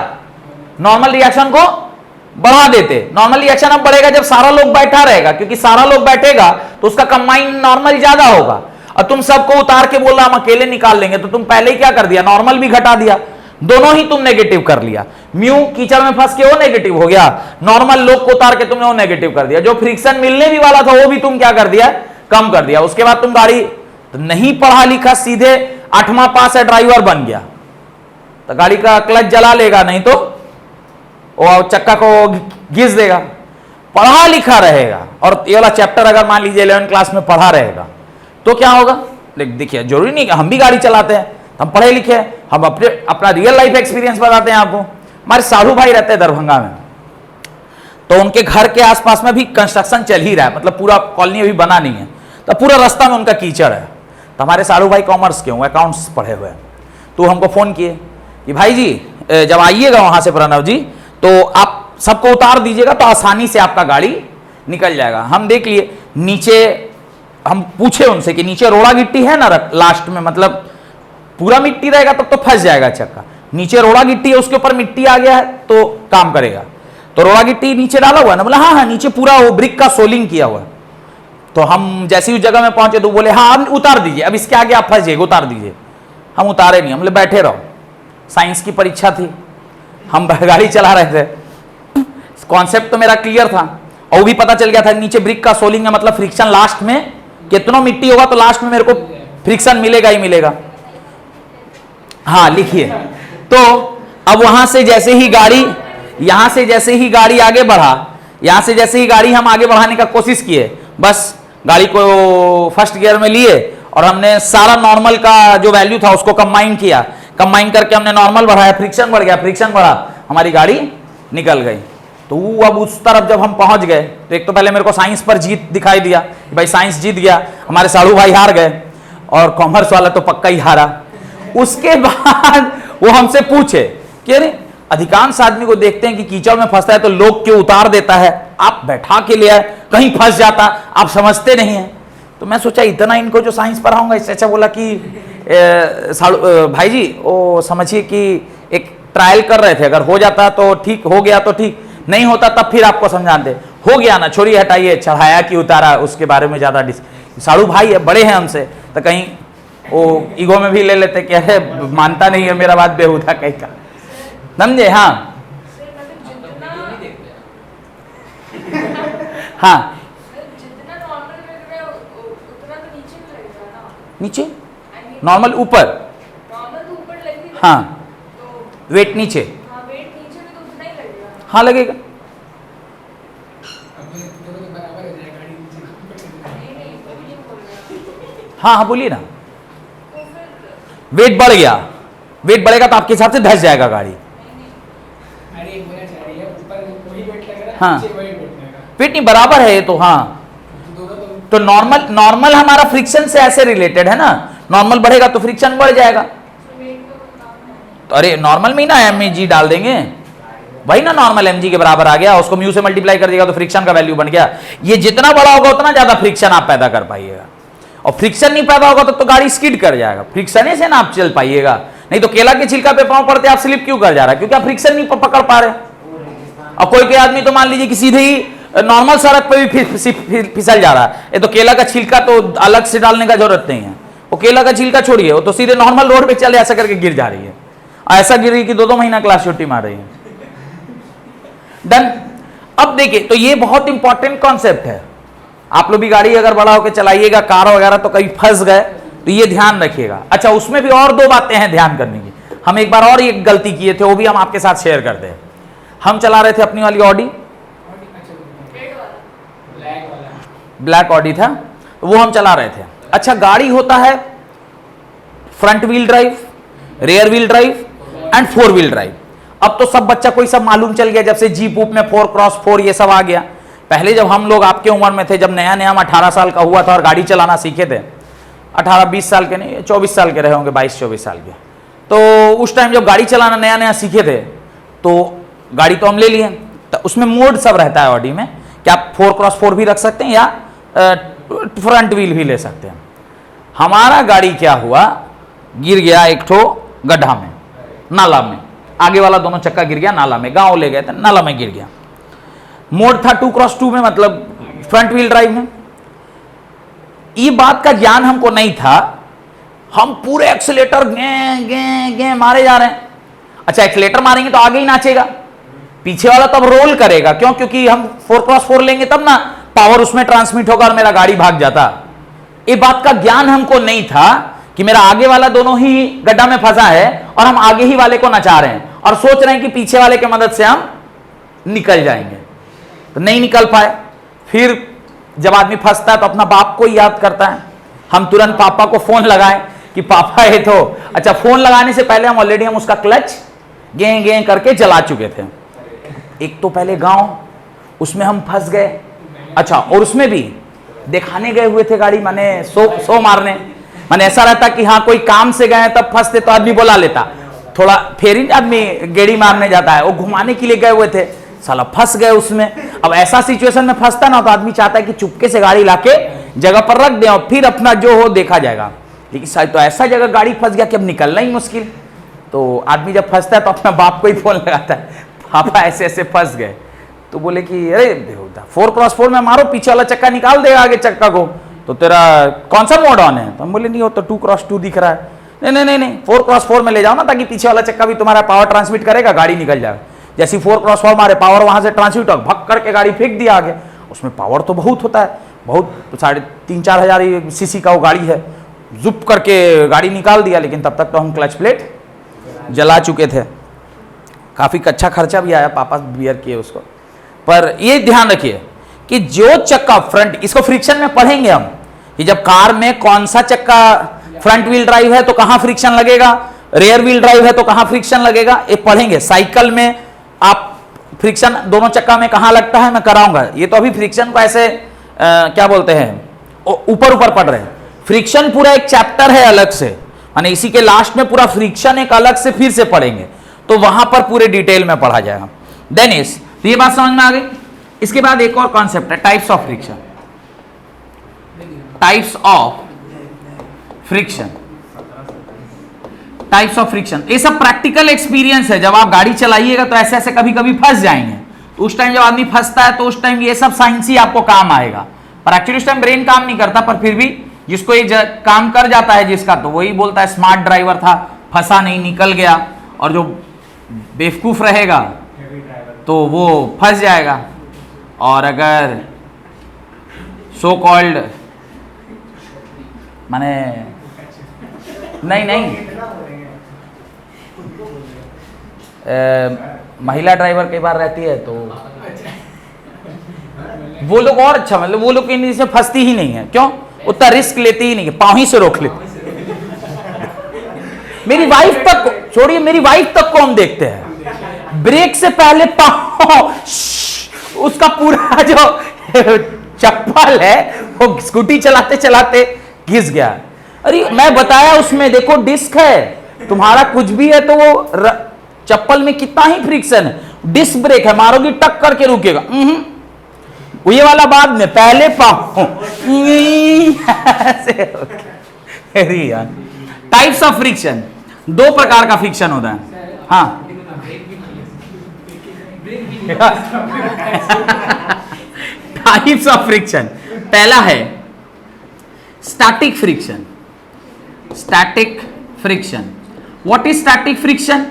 नॉर्मल रिएक्शन को बढ़ा देते। नॉर्मल रिएक्शन अब बढ़ेगा जब सारा लोग बैठा रहेगा, क्योंकि सारा लोग बैठेगा तो उसका कंबाइन नॉर्मल ज्यादा होगा। और तुम सबको उतार के बोल रहा हम अकेले निकाल लेंगे, तो तुम पहले ही क्या कर दिया? नॉर्मल भी घटा दिया, दोनों ही तुम नेगेटिव कर लिया। म्यू कीचड़ में फंस के वो नेगेटिव हो गया, नॉर्मल लोग को उतार के तुमने वो नेगेटिव कर दिया। जो फ्रिक्शन मिलने भी वाला था वो भी तुम क्या कर दिया? कम कर दिया। उसके बाद तुम गाड़ी तो नहीं पढ़ा लिखा, सीधे 8वां पास है, ड्राइवर बन गया, तो गाड़ी का क्लच जला लेगा, नहीं तो वो चक्का को घिस देगा। पढ़ा लिखा रहेगा और ये वाला चैप्टर अगर मान लीजिए 11वीं क्लास में पढ़ा रहेगा तो क्या होगा? देखिए, जरूरी नहीं कि हम भी गाड़ी चलाते हैं, हम पढ़े लिखे हैं, हम अपना रियल लाइफ एक्सपीरियंस बताते हैं आपको। हमारे साधु भाई रहते हैं दरभंगा में, तो उनके घर के आसपास में भी कंस्ट्रक्शन चल ही रहा है, मतलब पूरा कॉलोनी अभी बना नहीं है, तो पूरा रास्ता में उनका कीचड़ है। तो हमारे साड़ू भाई कॉमर्स के हुए, अकाउंट्स पढ़े हुए हैं, तो हमको फ़ोन किए कि भाई जी जब आइएगा वहाँ से प्रणव जी, तो आप सबको उतार दीजिएगा तो आसानी से आपका गाड़ी निकल जाएगा। हम देख लिए नीचे, हम पूछे उनसे कि नीचे रोड़ा गिट्टी है ना लास्ट में, मतलब पूरा मिट्टी रहेगा तब तो फंस जाएगा चक्का, नीचे रोड़ा गिट्टी है उसके ऊपर मिट्टी आ गया है तो काम करेगा। तो रोड़ा गिट्टी नीचे डाला हुआ है ना, बोला हाँ हाँ नीचे पूरा वो ब्रिक का सोलिंग किया हुआ है। तो हम जैसे उस जगह में पहुंचे तो बोले हाँ आप उतार दीजिए, अब इसके आगे आप फंस जाइए, उतार दीजिए। हम उतारे नहीं, हम बोले बैठे रहो, साइंस की परीक्षा थी, हम गाड़ी चला रहे थे, कॉन्सेप्ट तो मेरा क्लियर था और वो भी पता चल गया था नीचे ब्रिक का सोलिंग है, मतलब फ्रिक्शन लास्ट में कितना मिट्टी होगा तो लास्ट में मेरे को फ्रिक्शन मिलेगा ही मिलेगा। हाँ लिखिए। तो अब वहां से जैसे ही गाड़ी, यहां से जैसे ही गाड़ी आगे बढ़ा, यहां से जैसे ही गाड़ी हम आगे बढ़ाने का कोशिश किए, बस गाड़ी को फर्स्ट गियर में लिए और हमने सारा नॉर्मल का जो वैल्यू था उसको कंबाइन किया, कंबाइन करके हमने नॉर्मल बढ़ाया, फ्रिक्शन बढ़ गया, फ्रिक्शन बढ़ा, हमारी गाड़ी निकल गई। तो अब उस तरफ जब हम पहुंच गए तो एक तो पहले मेरे को साइंस पर जीत दिखाई दिया, भाई साइंस जीत गया, हमारे साड़ू भाई हार गए और कॉमर्स वाला तो पक्का ही हारा। उसके बाद वो हमसे पूछे कि अरे अधिकांश आदमी को देखते हैं कि कीचड़ में फंसता है तो लोग क्यों उतार देता है, आप बैठा के ले आए, कहीं फंस जाता, आप समझते नहीं है। तो मैं सोचा इतना इनको जो साइंस पढ़ाऊंगा, इससे अच्छा बोला कि भाई जी वो समझिए कि एक ट्रायल कर रहे थे, अगर हो जाता तो ठीक, हो गया तो ठीक, नहीं होता तब फिर आपको समझाते। हो गया ना, छोड़िए हटाइए, चढ़ाया कि उतारा उसके बारे में ज्यादा साड़ू भाई है, बड़े हैं हमसे, तो कहीं वो ईगो में भी ले लेते कि अरे मानता नहीं है मेरा बात, बेहुदा कहीं का, समझे। हाँ हाँ नीचे नॉर्मल ऊपर, हाँ वेट नीचे, हाँ लगेगा, हाँ हाँ बोलिए ना। वेट बढ़ गया, वेट बढ़ेगा तो आपके हिसाब से धस जाएगा गाड़ी। हाँ वेट नहीं बराबर है ये तो, हाँ तो नॉर्मल हमारा फ्रिक्शन से ऐसे रिलेटेड है ना, नॉर्मल बढ़ेगा तो फ्रिक्शन बढ़ जाएगा। तो अरे नॉर्मल में ही ना mg डाल देंगे, वही ना नॉर्मल mg के बराबर आ गया, उसको म्यू से मल्टीप्लाई कर देगा तो फ्रिक्शन का वैल्यू बन गया। ये जितना बड़ा होगा उतना ज्यादा फ्रिक्शन आप पैदा कर पाइएगा, और फ्रिक्शन नहीं पैदा होगा तो गाड़ी स्किड कर जाएगा, फ्रिक्शन से ना आप चल पाइएगा। नहीं तो केला के छिलका पे पांव पड़ते आप स्लिप क्यों कर जा रहा है, क्योंकि आप फ्रिक्शन नहीं पकड़ पा रहे। और कोई आदमी तो मान लीजिए कि सीधे ही नॉर्मल सड़क पे भी फिसल जा रहा है, ये तो केला का छिलका तो अलग से डालने का जरूरत नहीं है, वो केला का छिलका छोड़िए, वो तो सीधे नॉर्मल रोड पे चले ऐसा करके गिर जा रही है, ऐसा गिर रही कि 2-2 महीना क्लास छुट्टी मार रही है। डन। अब देखिए तो ये बहुत इंपॉर्टेंट कॉन्सेप्ट है, आप लोग भी गाड़ी अगर बड़ा होकर चलाइएगा, कार वगैरह, तो कहीं फंस गए तो ये ध्यान रखिएगा। अच्छा उसमें भी और 2 बातें हैं ध्यान करने की, हम एक बार और एक गलती किए थे, वो भी हम आपके साथ शेयर करते हैं। हम चला रहे थे अपनी वाली ऑडी, ब्लैक ऑडी था, वो हम चला रहे थे। अच्छा गाड़ी होता है front wheel drive, rear wheel drive and 4 wheel drive. अब तो सब बच्चा कोई सब मालूम चल गया, जब से जीप ऊप में 4x4 ये सब आ गया। पहले जब हम लोग आपके उम्र में थे, जब नया नया हम 18 साल का हुआ था और गाड़ी चलाना सीखे थे, 18-20 साल के नहीं, 24 साल के रहे होंगे, 22-24 साल के, तो उस टाइम जब गाड़ी चलाना नया नया सीखे थे तो गाड़ी तो हम ले लिए, तो उसमें मोड सब रहता है ऑडी में कि आप 4x4 भी रख सकते हैं या फ्रंट व्हील भी ले सकते हैं। हमारा गाड़ी क्या हुआ, गिर गया एक ठो गड्ढा में, नाला में, आगे वाला दोनों चक्का गिर गया नाला में, गांव ले गए थे, नाला में गिर गया। मोड था 2x2 में, मतलब फ्रंट व्हील ड्राइव में। ये बात का ज्ञान हमको नहीं था, हम पूरे एक्सीलेटर गे मारे जा रहे हैं। अच्छा एक्सीलेटर मारेंगे तो आगे ही नाचेगा, पीछे वाला तब रोल करेगा, क्यों, क्योंकि हम 4x4 लेंगे तब ना पावर उसमें ट्रांसमिट होगा और मेरा गाड़ी भाग जाता। ये बात का ज्ञान हमको नहीं था कि मेरा आगे वाला दोनों ही गड्ढा में फंसा है और हम आगे ही वाले को नचा रहे हैं और सोच रहे हैं कि पीछे वाले की मदद से हम निकल जाएंगे, तो नहीं निकल पाए। फिर जब आदमी फंसता है तो अपना बाप को याद करता है, हम तुरंत पापा को फोन लगाएं कि पापा ये तो, अच्छा फोन लगाने से पहले हम ऑलरेडी हम उसका क्लच गे गे करके जला चुके थे। एक तो पहले गांव, उसमें हम फंस गए। अच्छा, और उसमें भी दिखाने गए हुए थे गाड़ी, माने सो मारने, माने ऐसा रहता कि हाँ कोई काम से गए तब फंसते तो आदमी बुला लेता, थोड़ा फिर ही आदमी गेड़ी मारने जाता है, वो घुमाने के लिए गए हुए थे, साला फंस गए उसमें। अब ऐसा सिचुएशन में फंसता ना तो आदमी चाहता है कि चुपके से गाड़ी लाके जगह पर रख दे और फिर अपना जो हो देखा जाएगा, लेकिन शायद तो ऐसा जगह गाड़ी फंस गया कि अब निकलना ही मुश्किल। तो आदमी जब फंसता है तो अपना बाप को ही फोन लगाता है, पापा ऐसे ऐसे फंस गए। तो बोले कि अरे 4x4 में मारो, पीछे वाला चक्का निकाल देगा आगे चक्का को, तो तेरा कौन सा मोड ऑन है? तो हम बोले नहीं, हो तो 2x2 दिख रहा है। नहीं 4x4 में ले जाओ ना, ताकि पीछे वाला चक्का भी तुम्हारा पावर ट्रांसमिट करेगा, गाड़ी निकल जाएगा। जैसे 4x4 मारे, पावर वहां से ट्रांसमिट हो, भग करके गाड़ी फेंक दिया आगे। उसमें पावर तो बहुत होता है, बहुत 3-4 हजार सीसी का वो गाड़ी है, जुप करके गाड़ी निकाल दिया। लेकिन तब तक तो हम क्लच प्लेट जला चुके थे, काफी अच्छा खर्चा भी आया, पापा बियर किए उसको। पर ये ध्यान रखिए कि जो चक्का फ्रंट, इसको फ्रिक्शन में पढ़ेंगे हम कि जब कार में कौन सा चक्का फ्रंट व्हील ड्राइव है तो कहां फ्रिक्शन लगेगा, रेयर व्हील ड्राइव है तो कहां फ्रिक्शन लगेगा, ये पढ़ेंगे। साइकिल में आप फ्रिक्शन दोनों चक्का में कहां लगता है मैं कराऊंगा। ये तो अभी फ्रिक्शन को ऐसे क्या बोलते हैं ऊपर ऊपर पढ़ रहे हैं, फ्रिक्शन पूरा एक चैप्टर है अलग से, माने इसी के लास्ट में पूरा फ्रिक्शन एक अलग से फिर से पढ़ेंगे, तो वहां पर पूरे डिटेल में पढ़ा जाएगा। देन इज, तो ये बात समझ में आ गई। इसके बाद एक और कॉन्सेप्ट है, types of friction. Types of friction, types of friction, ये सब प्रैक्टिकल एक्सपीरियंस है। जब आप गाड़ी चलाइएगा तो ऐसे ऐसे कभी कभी फंस जाएंगे, तो उस टाइम जब आदमी फंसता है तो उस टाइम ये सब साइंस ही आपको काम आएगा। पर एक्चुअली उस टाइम ब्रेन काम नहीं करता, पर फिर भी जिसको ये काम कर जाता है जिसका, तो वही बोलता है स्मार्ट ड्राइवर था, फंसा नहीं, निकल गया। और जो बेवकूफ रहेगा तो वो फंस जाएगा। और अगर सो कॉल्ड माने नहीं महिला ड्राइवर कई बार रहती है तो वो लोग और अच्छा, मतलब वो लोग से फंसती ही नहीं है। क्यों? उतना रिस्क लेती ही नहीं है, पाँव ही से रोक लेती। मेरी वाइफ तक छोड़िए, मेरी वाइफ तक को हम देखते हैं, ब्रेक से पहले पाँव, उसका पूरा जो चप्पल है वो स्कूटी चलाते चलाते घिस गया। अरे मैं बताया उसमें देखो डिस्क है, तुम्हारा कुछ भी है तो वो चप्पल में कितना ही फ्रिक्शन है, डिस्क ब्रेक है, मारोगी टक करके रुकेगा। ये वाला बाद में, पहले पाओ। टाइप्स ऑफ फ्रिक्शन, दो प्रकार का फ्रिक्शन होता है। हाँ टाइप्स ऑफ फ्रिक्शन, पहला है static friction. Static friction, what is static friction?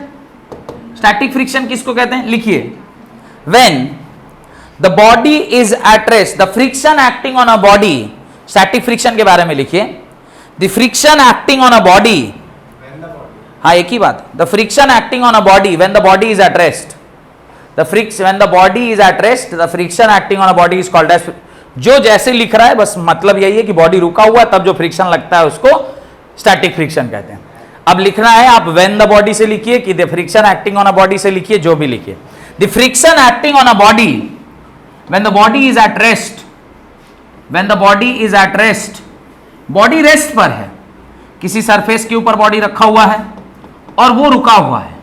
Static friction किसको कहते हैं? लिखिए, when the body is at rest, the friction acting on a body. Static friction के बारे में लिखिए, the friction acting on a body. हाँ एक ही बात, the friction acting on a body when the body is at rest. when the body is at rest, the friction acting on a body is called as, जो जैसे लिख रहा है बस मतलब यही है कि बॉडी रुका हुआ है तब जो फ्रिक्शन लगता है उसको स्टैटिक फ्रिक्शन कहते हैं। अब लिखना है आप when the body से लिखिए कि the friction acting on a body से लिखिए, जो भी लिखिए। the friction acting on a body when the body is at rest, when the body is at rest, body rest पर है, किसी सरफेस के ऊपर बॉडी रखा हुआ है और वो रुका हुआ है।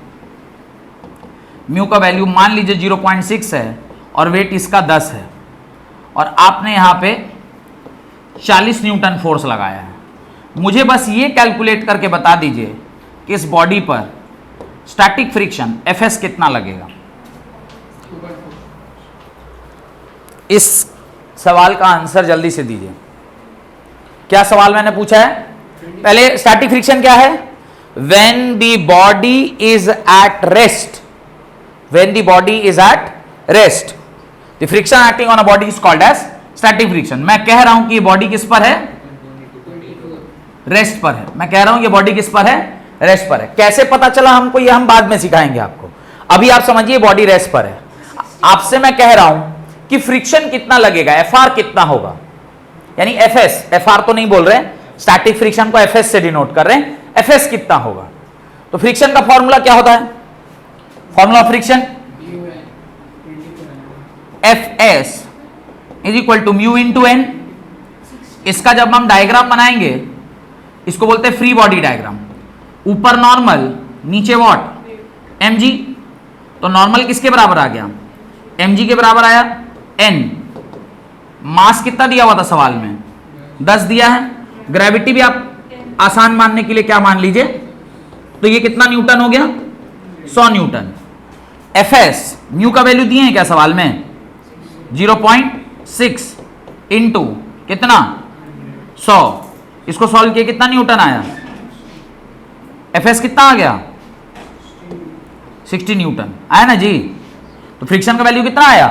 म्यू का वैल्यू मान लीजिए 0.6 है और वेट इसका 10 है, और आपने यहां पे 40 न्यूटन फोर्स लगाया है। मुझे बस ये कैलकुलेट करके बता दीजिए कि इस बॉडी पर स्टैटिक फ्रिक्शन एफएस कितना लगेगा। इस सवाल का आंसर जल्दी से दीजिए। क्या सवाल मैंने पूछा है? पहले स्टैटिक फ्रिक्शन क्या है? When the body is at rest, when the body is at rest, the friction acting on a body is called as static friction। मैं कह रहा हूं कि ये बॉडी किस पर है? रेस्ट पर है। मैं कह रहा हूं ये बॉडी किस पर है? रेस्ट पर है। कैसे पता चला हमको, ये हम बाद में सिखाएंगे आपको। अभी आप समझिए बॉडी रेस्ट पर है। आपसे मैं कह रहा हूं कि फ्रिक्शन कितना लगेगा, एफआर कितना होगा, यानी एफएस, एफआर तो नहीं बोल रहे हैं, स्टैटिक फ्रिक्शन को एफएस से डिनोट कर रहे हैं, एफएस कितना होगा। तो फ्रिक्शन का फॉर्मूला क्या होता है? Formula of friction F S is equal to mu into N. इसका जब हम डायग्राम बनाएंगे, इसको बोलते हैं फ्री बॉडी डायग्राम। ऊपर नॉर्मल, नीचे व्हाट, mg। तो नॉर्मल किसके बराबर आ गया, mg के बराबर आया। n मास कितना दिया हुआ था सवाल में, 10 दिया है। ग्रेविटी भी आप आसान मानने के लिए क्या मान लीजिए, तो ये कितना न्यूटन हो गया, 100 न्यूटन। fs म्यू का वैल्यू दिए हैं क्या सवाल में, 0.6 इंटू कितना 100। इसको सॉल्व किया कितना न्यूटन आया, fs कितना आ गया 60 न्यूटन आया ना जी। तो फ्रिक्शन का वैल्यू कितना आया,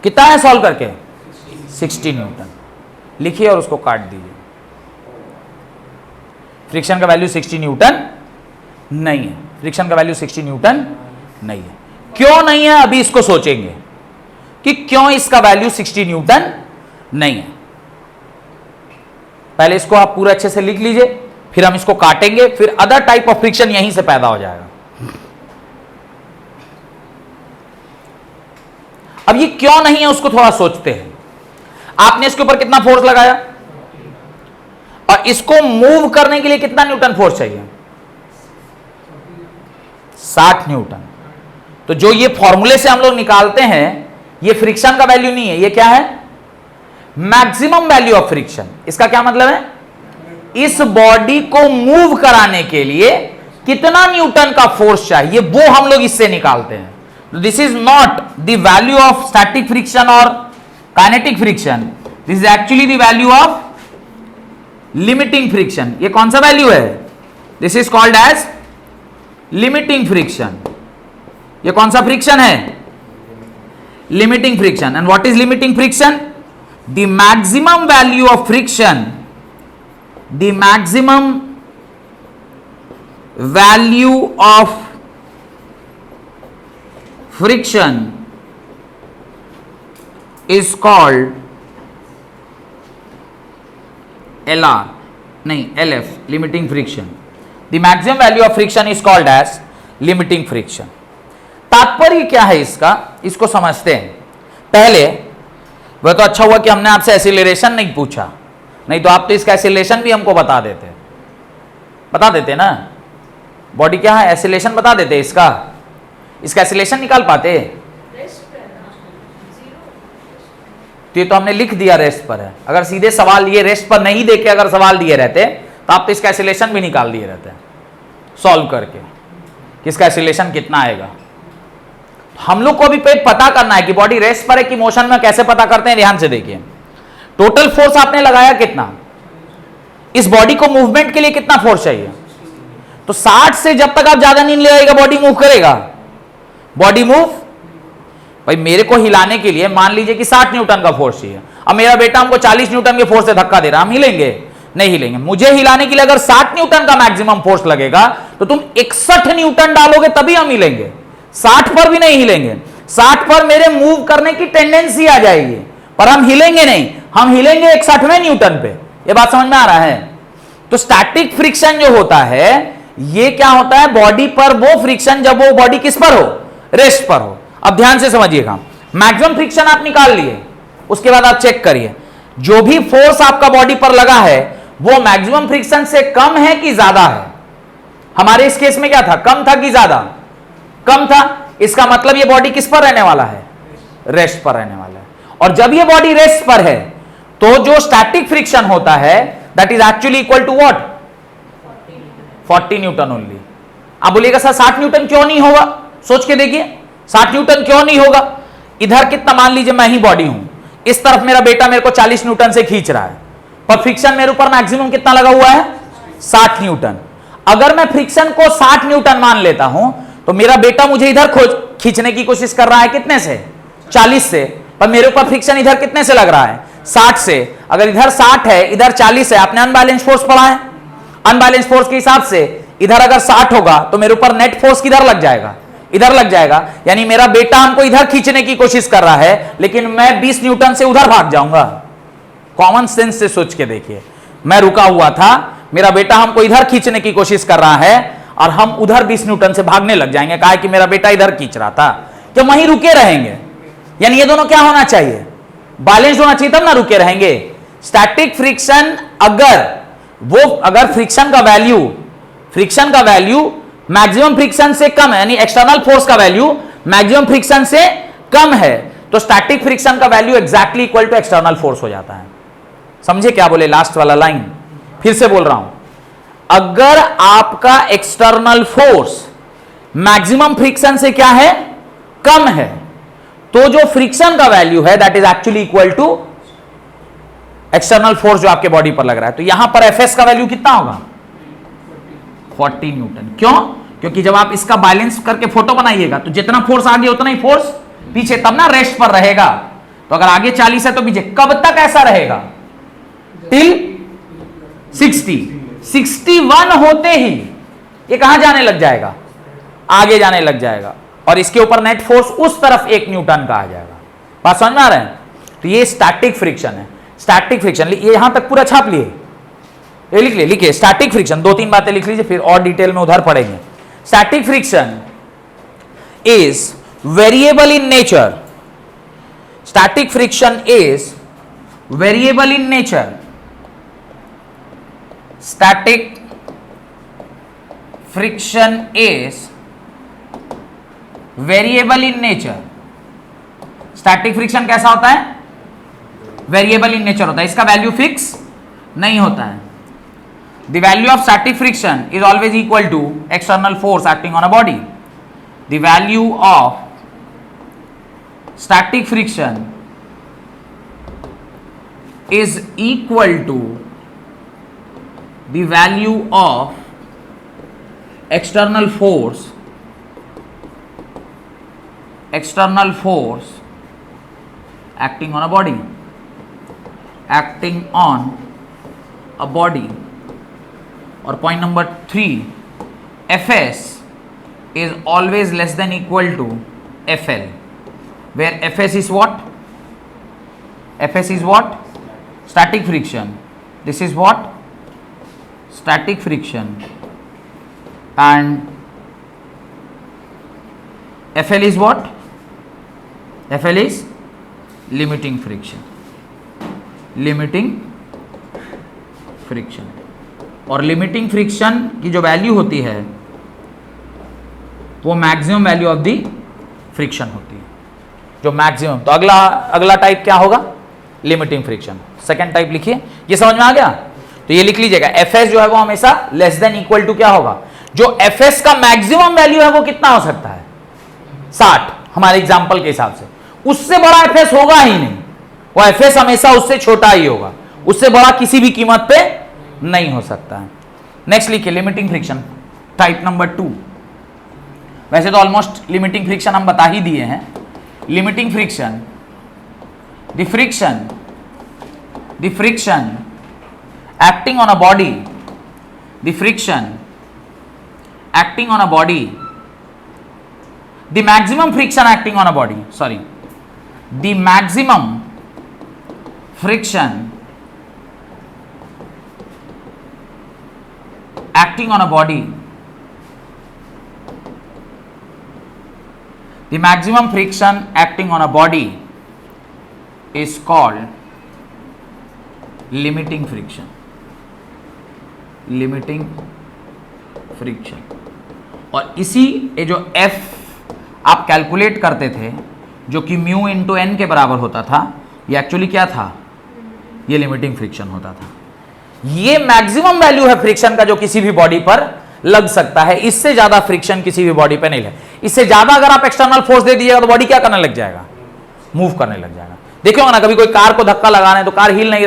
कितना है सॉल्व करके, 60 न्यूटन। लिखिए और उसको काट दीजिए। फ्रिक्शन का वैल्यू 60 न्यूटन नहीं है, फ्रिक्शन का वैल्यू 60 न्यूटन नहीं है। क्यों नहीं है, अभी इसको सोचेंगे कि क्यों इसका वैल्यू 60 न्यूटन नहीं है। पहले इसको आप पूरा अच्छे से लिख लीजिए, फिर हम इसको काटेंगे, फिर अदर टाइप ऑफ फ्रिक्शन यहीं से पैदा हो जाएगा। अब ये क्यों नहीं है उसको थोड़ा सोचते हैं। आपने इसके ऊपर कितना फोर्स लगाया और इसको मूव करने के लिए कितना न्यूटन फोर्स चाहिए, 60 न्यूटन। तो जो ये फॉर्मूले से हम लोग निकालते हैं, ये फ्रिक्शन का वैल्यू नहीं है, ये क्या है, मैक्सिमम वैल्यू ऑफ फ्रिक्शन। इसका क्या मतलब है, इस बॉडी को मूव कराने के लिए कितना न्यूटन का फोर्स चाहिए, वो हम लोग इससे निकालते हैं। This is not the value of static friction और kinetic friction, this is actually the value of limiting friction. ये कौन सा वैल्यू है, this is called as limiting friction. ये कौन सा फ्रिक्शन है, limiting friction. And what is limiting friction, the maximum value of friction, the maximum value of friction is called LR, नहीं LF, limiting friction. The maximum value of friction is called as limiting friction. तात्पर्य क्या है इसका, इसको समझते हैं। पहले वह तो अच्छा हुआ कि हमने आपसे एक्सीलरेशन नहीं पूछा, नहीं तो आप तो इसका एक्सीलरेशन भी हमको बता देते ना। बॉडी क्या है, एक्सीलरेशन बता देते इसका एक्सीलरेशन निकाल पाते। तो ये तो हमने लिख दिया रेस्ट पर है। अगर सीधे सवाल ये रेस्ट पर नहीं देके अगर सवाल दिए रहते तो आप तो इसका एक्सीलरेशन भी निकाल दिए रहते सॉल्व करके, किसका एक्सीलरेशन कितना आएगा। हम लोग को अभी पता करना है कि बॉडी रेस्ट पर है कि मोशन में, कैसे पता करते हैं, ध्यान से देखिए। टोटल फोर्स आपने लगाया कितना, इस बॉडी को मूवमेंट के लिए कितना फोर्स चाहिए, तो 60 से जब तक आप ज्यादा नहीं ले आएगा बॉडी मूव करेगा। बॉडी मूव, भाई मेरे को हिलाने के लिए मान लीजिए कि 60 न्यूटन का फोर्स चाहिए। अब मेरा बेटा हमको 40 न्यूटन के फोर्स से धक्का दे रहा, हम हिलेंगे नहीं हिलेंगे। मुझे हिलाने के लिए अगर 60 न्यूटन का मैक्सिमम फोर्स लगेगा तो तुम 61 न्यूटन डालोगे तभी हम हिलेंगे, 60 पर भी नहीं हिलेंगे। 60 पर मेरे मूव करने की टेंडेंसी आ जाएगी, पर हम हिलेंगे नहीं, हम हिलेंगे 61वें न्यूटन पे। ये बात समझ में आ रहा है। तो स्टैटिक फ्रिक्शन जो होता है, ये क्या होता है, बॉडी पर वो फ्रिक्शन जब वो बॉडी किस पर हो, रेस्ट पर हो। अब ध्यान से समझिएगा, मैक्सिमम फ्रिक्शन आप निकाल लिए, उसके बाद आप चेक करिए जो भी फोर्स आपका बॉडी पर लगा है वो मैक्सिमम फ्रिक्शन से कम है कि ज्यादा है। हमारे इस केस में क्या था, कम था कि ज्यादा, कम था। इसका मतलब ये बॉडी किस पर रहने वाला है, रेस्ट पर रहने वाला है। और जब ये बॉडी रेस्ट पर है तो जो स्टैटिक फ्रिक्शन होता है that is actually equal to what, 40 newton only. आप बोलिएगा सर 60 न्यूटन क्यों नहीं होगा, सोच के देखिए 60 न्यूटन क्यों नहीं होगा। इधर कितना, मान लीजिए मैं ही बॉडी हूं, इस तरफ मेरा बेटा मेरे को 40 न्यूटन से खींच रहा है, पर फ्रिक्शन मेरे ऊपर मैक्सिमम कितना लगा हुआ है, 60 न्यूटन। अगर मैं फ्रिक्शन को 60 न्यूटन मान लेता हूं तो मेरा बेटा मुझे इधर खींचने की कोशिश कर रहा है, कितने से, 40 से, पर मेरे ऊपर फ्रिक्शन इधर कितने से लग रहा है, 60 से। अगर इधर 60 है इधर 40 है, आपने अनबैलेंस फोर्स पढ़ा है, अनबैलेंस फोर्स के हिसाब से इधर अगर 60 होगा तो मेरे ऊपर नेट फोर्स किधर लग जाएगा, इधर लग जाएगा। यानी मेरा बेटा हमको इधर खींचने की कोशिश कर रहा है, लेकिन मैं 20 न्यूटन से उधर भाग जाऊंगा। कॉमन सेंस से सोच के देखिए, मैं रुका हुआ था, मेरा बेटा हमको इधर खींचने की कोशिश कर रहा है और हम उधर 20 न्यूटन से भागने लग जाएंगे, कहा कि मेरा बेटा इधर खींच रहा था। जब वहीं रुके रहेंगे, यानी ये दोनों क्या होना चाहिए, बैलेंस होना चाहिए, तब ना रुके रहेंगे। स्टैटिक फ्रिक्शन अगर फ्रिक्शन का वैल्यू मैक्सिमम फ्रिक्शन से कम है, यानी एक्सटर्नल फोर्स का वैल्यू मैक्सिमम फ्रिक्शन से कम है, तो स्टैटिक फ्रिक्शन का value exactly equal to external force हो जाता है। समझे क्या बोले लास्ट वाला लाइन, फिर से बोल रहा हूं, अगर आपका एक्सटर्नल फोर्स मैक्सिमम फ्रिक्शन से क्या है, कम है, तो जो फ्रिक्शन का वैल्यू है that is actually equal to external force जो आपके बॉडी पर लग रहा है। तो यहां पर एफएस का वैल्यू कितना होगा, 40 न्यूटन। क्यों? क्योंकि जब आप इसका बैलेंस करके फोटो बनाइएगा तो जितना फोर्स आगे उतना ही फोर्स पीछे, तब ना रेस्ट पर रहेगा। तो अगर आगे 40 है तो पीछे कब तक ऐसा रहेगा, टिल 60। 61 होते ही ये कहां जाने लग जाएगा, आगे जाने लग जाएगा, और इसके ऊपर नेट फोर्स उस तरफ 1 न्यूटन का आ जाएगा। बात समझ में आ रहा है? तो ये स्टैटिक फ्रिक्शन है। स्टैटिक फ्रिक्शन ये यहां तक पूरा छाप लिए, ये लिखिए स्टैटिक फ्रिक्शन, 2-3 बातें लिख लीजिए, फिर और डिटेल में उधर पढ़ेंगे। Static friction is variable in nature. Static friction is variable in nature. Static friction is variable in nature. Static friction कैसा होता है, वेरिएबल इन नेचर होता है, इसका वैल्यू फिक्स नहीं होता है। The value of static friction is always equal to external force acting on a body. The value of static friction is equal to the value of external force acting on a body. Acting on a body. Or point number 3, Fs is always less than equal to Fl, where Fs is what? Fs is what? Static friction. This is what? Static friction. And Fl is what? Fl is limiting friction. Limiting friction. और limiting friction की जो value होती है वो maximum value of the friction होती है, जो maximum. तो अगला टाइप क्या होगा, लिमिटिंग फ्रिक्शन। सेकंड टाइप लिखिए, ये समझ में आ गया? तो ये लिख लीजिएगा, एफएस जो है वो हमेशा लेस देन इक्वल टू क्या होगा, जो एफएस का मैक्सिमम वैल्यू है वो कितना हो सकता है, 60 हमारे एग्जांपल के हिसाब से। उससे बड़ा एफएस होगा ही नहीं, वो एफएस हमेशा उससे छोटा ही होगा, उससे बड़ा किसी भी कीमत पे नहीं हो सकता है। नेक्स्ट लिखिए, लिमिटिंग फ्रिक्शन टाइप नंबर 2। वैसे तो ऑलमोस्ट लिमिटिंग फ्रिक्शन हम बता ही दिए हैं। Limiting friction, the friction acting on a body, the friction acting on a body, the maximum friction acting on a body, sorry, the maximum friction acting on a body, the maximum friction acting on a body is called limiting friction. Limiting friction. और इसी ये जो F आप calculate करते थे जो कि mu into N के बराबर होता था, ये एक्चुअली क्या था, ये लिमिटिंग फ्रिक्शन होता था। ये मैक्सिमम वैल्यू है फ्रिक्शन का जो किसी भी बॉडी पर लग सकता है, इससे ज्यादा फ्रिक्शन किसी भी बॉडी पर नहीं है। इससे ज्यादा अगर आप एक्सटर्नल फोर्स दे दीजिएगा तो बॉडी क्या करने लग जाएगा, मूव करने लग जाएगा। देखिए ना, कभी कोई कार को धक्का लगाना है तो कार हिल नहीं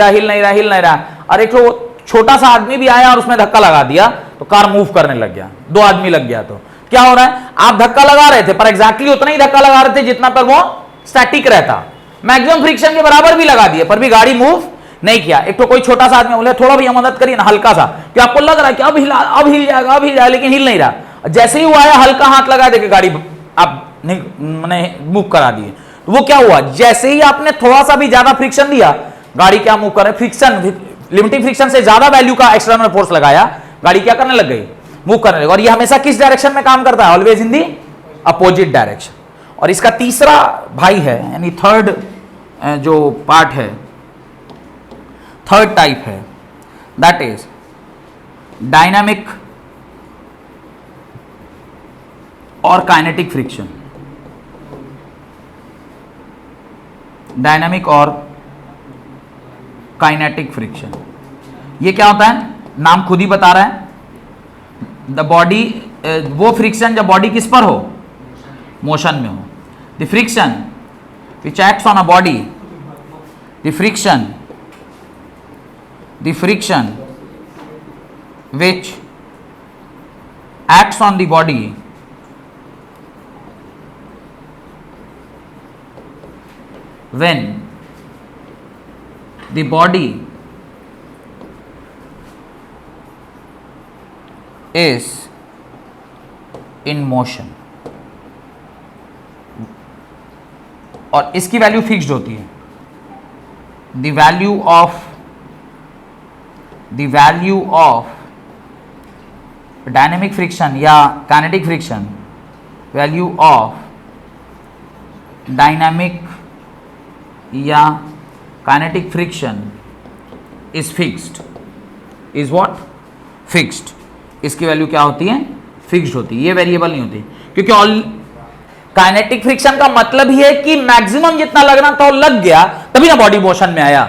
रहा, और एक तो छोटा सा आदमी भी आया और उसमें धक्का लगा दिया तो कार मूव करने लग गया, 2 आदमी लग गया तो क्या हो रहा है, आप धक्का लगा रहे थे पर एग्जैक्टली उतना ही धक्का लगा रहे थे जितना पर वो स्टैटिक रहता, मैक्सिमम फ्रिक्शन के बराबर भी लगा दिए पर भी गाड़ी मूव नहीं किया। एक तो कोई छोटा सा आदमी बोले थोड़ा भैया मदद करिए ना, हल्का सा, कि आपको लग रहा है कि अब हिल जाएगा, लेकिन हिल नहीं रहा। जैसे ही वो आया हल्का हाथ लगा देके गाड़ी आप नहीं मूव करा दिए, तो वो क्या हुआ, जैसे ही आपने थोड़ा सा भी ज्यादा फ्रिक्शन दिया गाड़ी क्या मूव कर रहा है, फ्रिक्शन लिमिटिंग फ्रिक्शन से ज्यादा वैल्यू का एक्सटर्नल फोर्स लगाया, गाड़ी क्या करने लग गई, मूव करने लगी। और ये हमेशा किस डायरेक्शन में काम करता है, always in the opposite direction. और इसका तीसरा भाई है, यानी थर्ड जो पार्ट है, थर्ड टाइप है, दैट इज डायनामिक और काइनेटिक फ्रिक्शन। डायनामिक और काइनेटिक फ्रिक्शन, ये क्या होता है? नाम खुद ही बता रहा है। द बॉडी, वो फ्रिक्शन जब बॉडी किस पर हो? मोशन में हो। The friction which acts on a body, the friction which acts on the body when the body is in motion, और इसकी वैल्यू फिक्स्ड होती है। the value of dynamic friction या kinetic friction, value of dynamic या kinetic friction is fixed, is what? Fixed. इसकी value क्या होती है? फिक्स्ड होती है, ये वेरिएबल नहीं होती, क्योंकि ऑल काइनेटिक फ्रिक्शन का मतलब ही है कि मैक्सिमम जितना लगना था वो लग गया, तभी ना बॉडी मोशन में आया।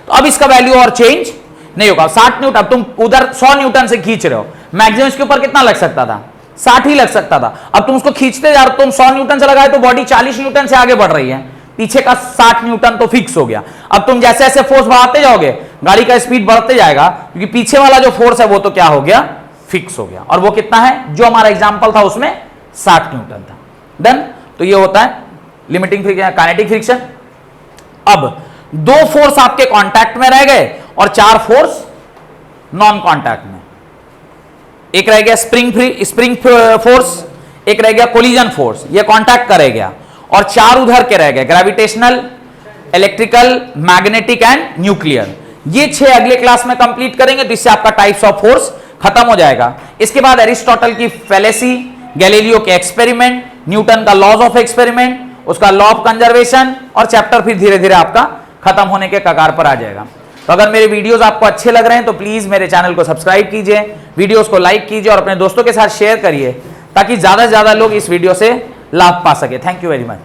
तो अब इसका वैल्यू और चेंज नहीं होगा। 60 न्यूटन, अब तुम उधर 100 न्यूटन से खींच रहे हो, मैक्सिमम इसके ऊपर कितना लग सकता था? 60 ही लग सकता था। अब तुम उसको खींचते जा रहे हो, तुम 100 न्यूटन से लगाए तो बॉडी 40 न्यूटन से आगे बढ़ रही है, पीछे का 60 न्यूटन तो फिक्स हो गया। अब तुम जैसे जैसे फोर्स बढ़ाते जाओगे, गाड़ी का स्पीड बढ़ते जाएगा, क्योंकि पीछे वाला जो फोर्स है वो तो क्या हो गया? फिक्स हो गया। और वो कितना है? जो हमारा एग्जाम्पल था उसमें 60 न्यूटन था। देन तो ये होता है लिमिटिंग फ्रिक्शन, काइनेटिक फ्रिक्शन। अब दो फोर्स आपके कांटेक्ट में रह गए और 4 फोर्स नॉन कांटेक्ट में। एक रह गया स्प्रिंग फोर्स, एक रह गया कोलिजन फोर्स, ये कांटेक्ट करेगा, और 4 उधर के रह गए, gravitational, electrical, magnetic and nuclear. ये 6 अगले क्लास में कंप्लीट करेंगे, तो इससे आपका टाइप्स ऑफ फोर्स खत्म हो जाएगा। इसके बाद एरिस्टोटल की फैलेसी, गैलीलियो के एक्सपेरिमेंट, न्यूटन का लॉज ऑफ एक्सपेरिमेंट, उसका लॉ ऑफ कंजर्वेशन, और चैप्टर फिर धीरे धीरे आपका खत्म होने के कगार पर आ जाएगा। तो अगर मेरे वीडियोस आपको अच्छे लग रहे हैं तो प्लीज मेरे चैनल को सब्सक्राइब कीजिए, वीडियोस को लाइक कीजिए और अपने दोस्तों के साथ शेयर करिए, ताकि ज्यादा से ज्यादा लोग इस वीडियो से लाभ पा सके। Thank you very much.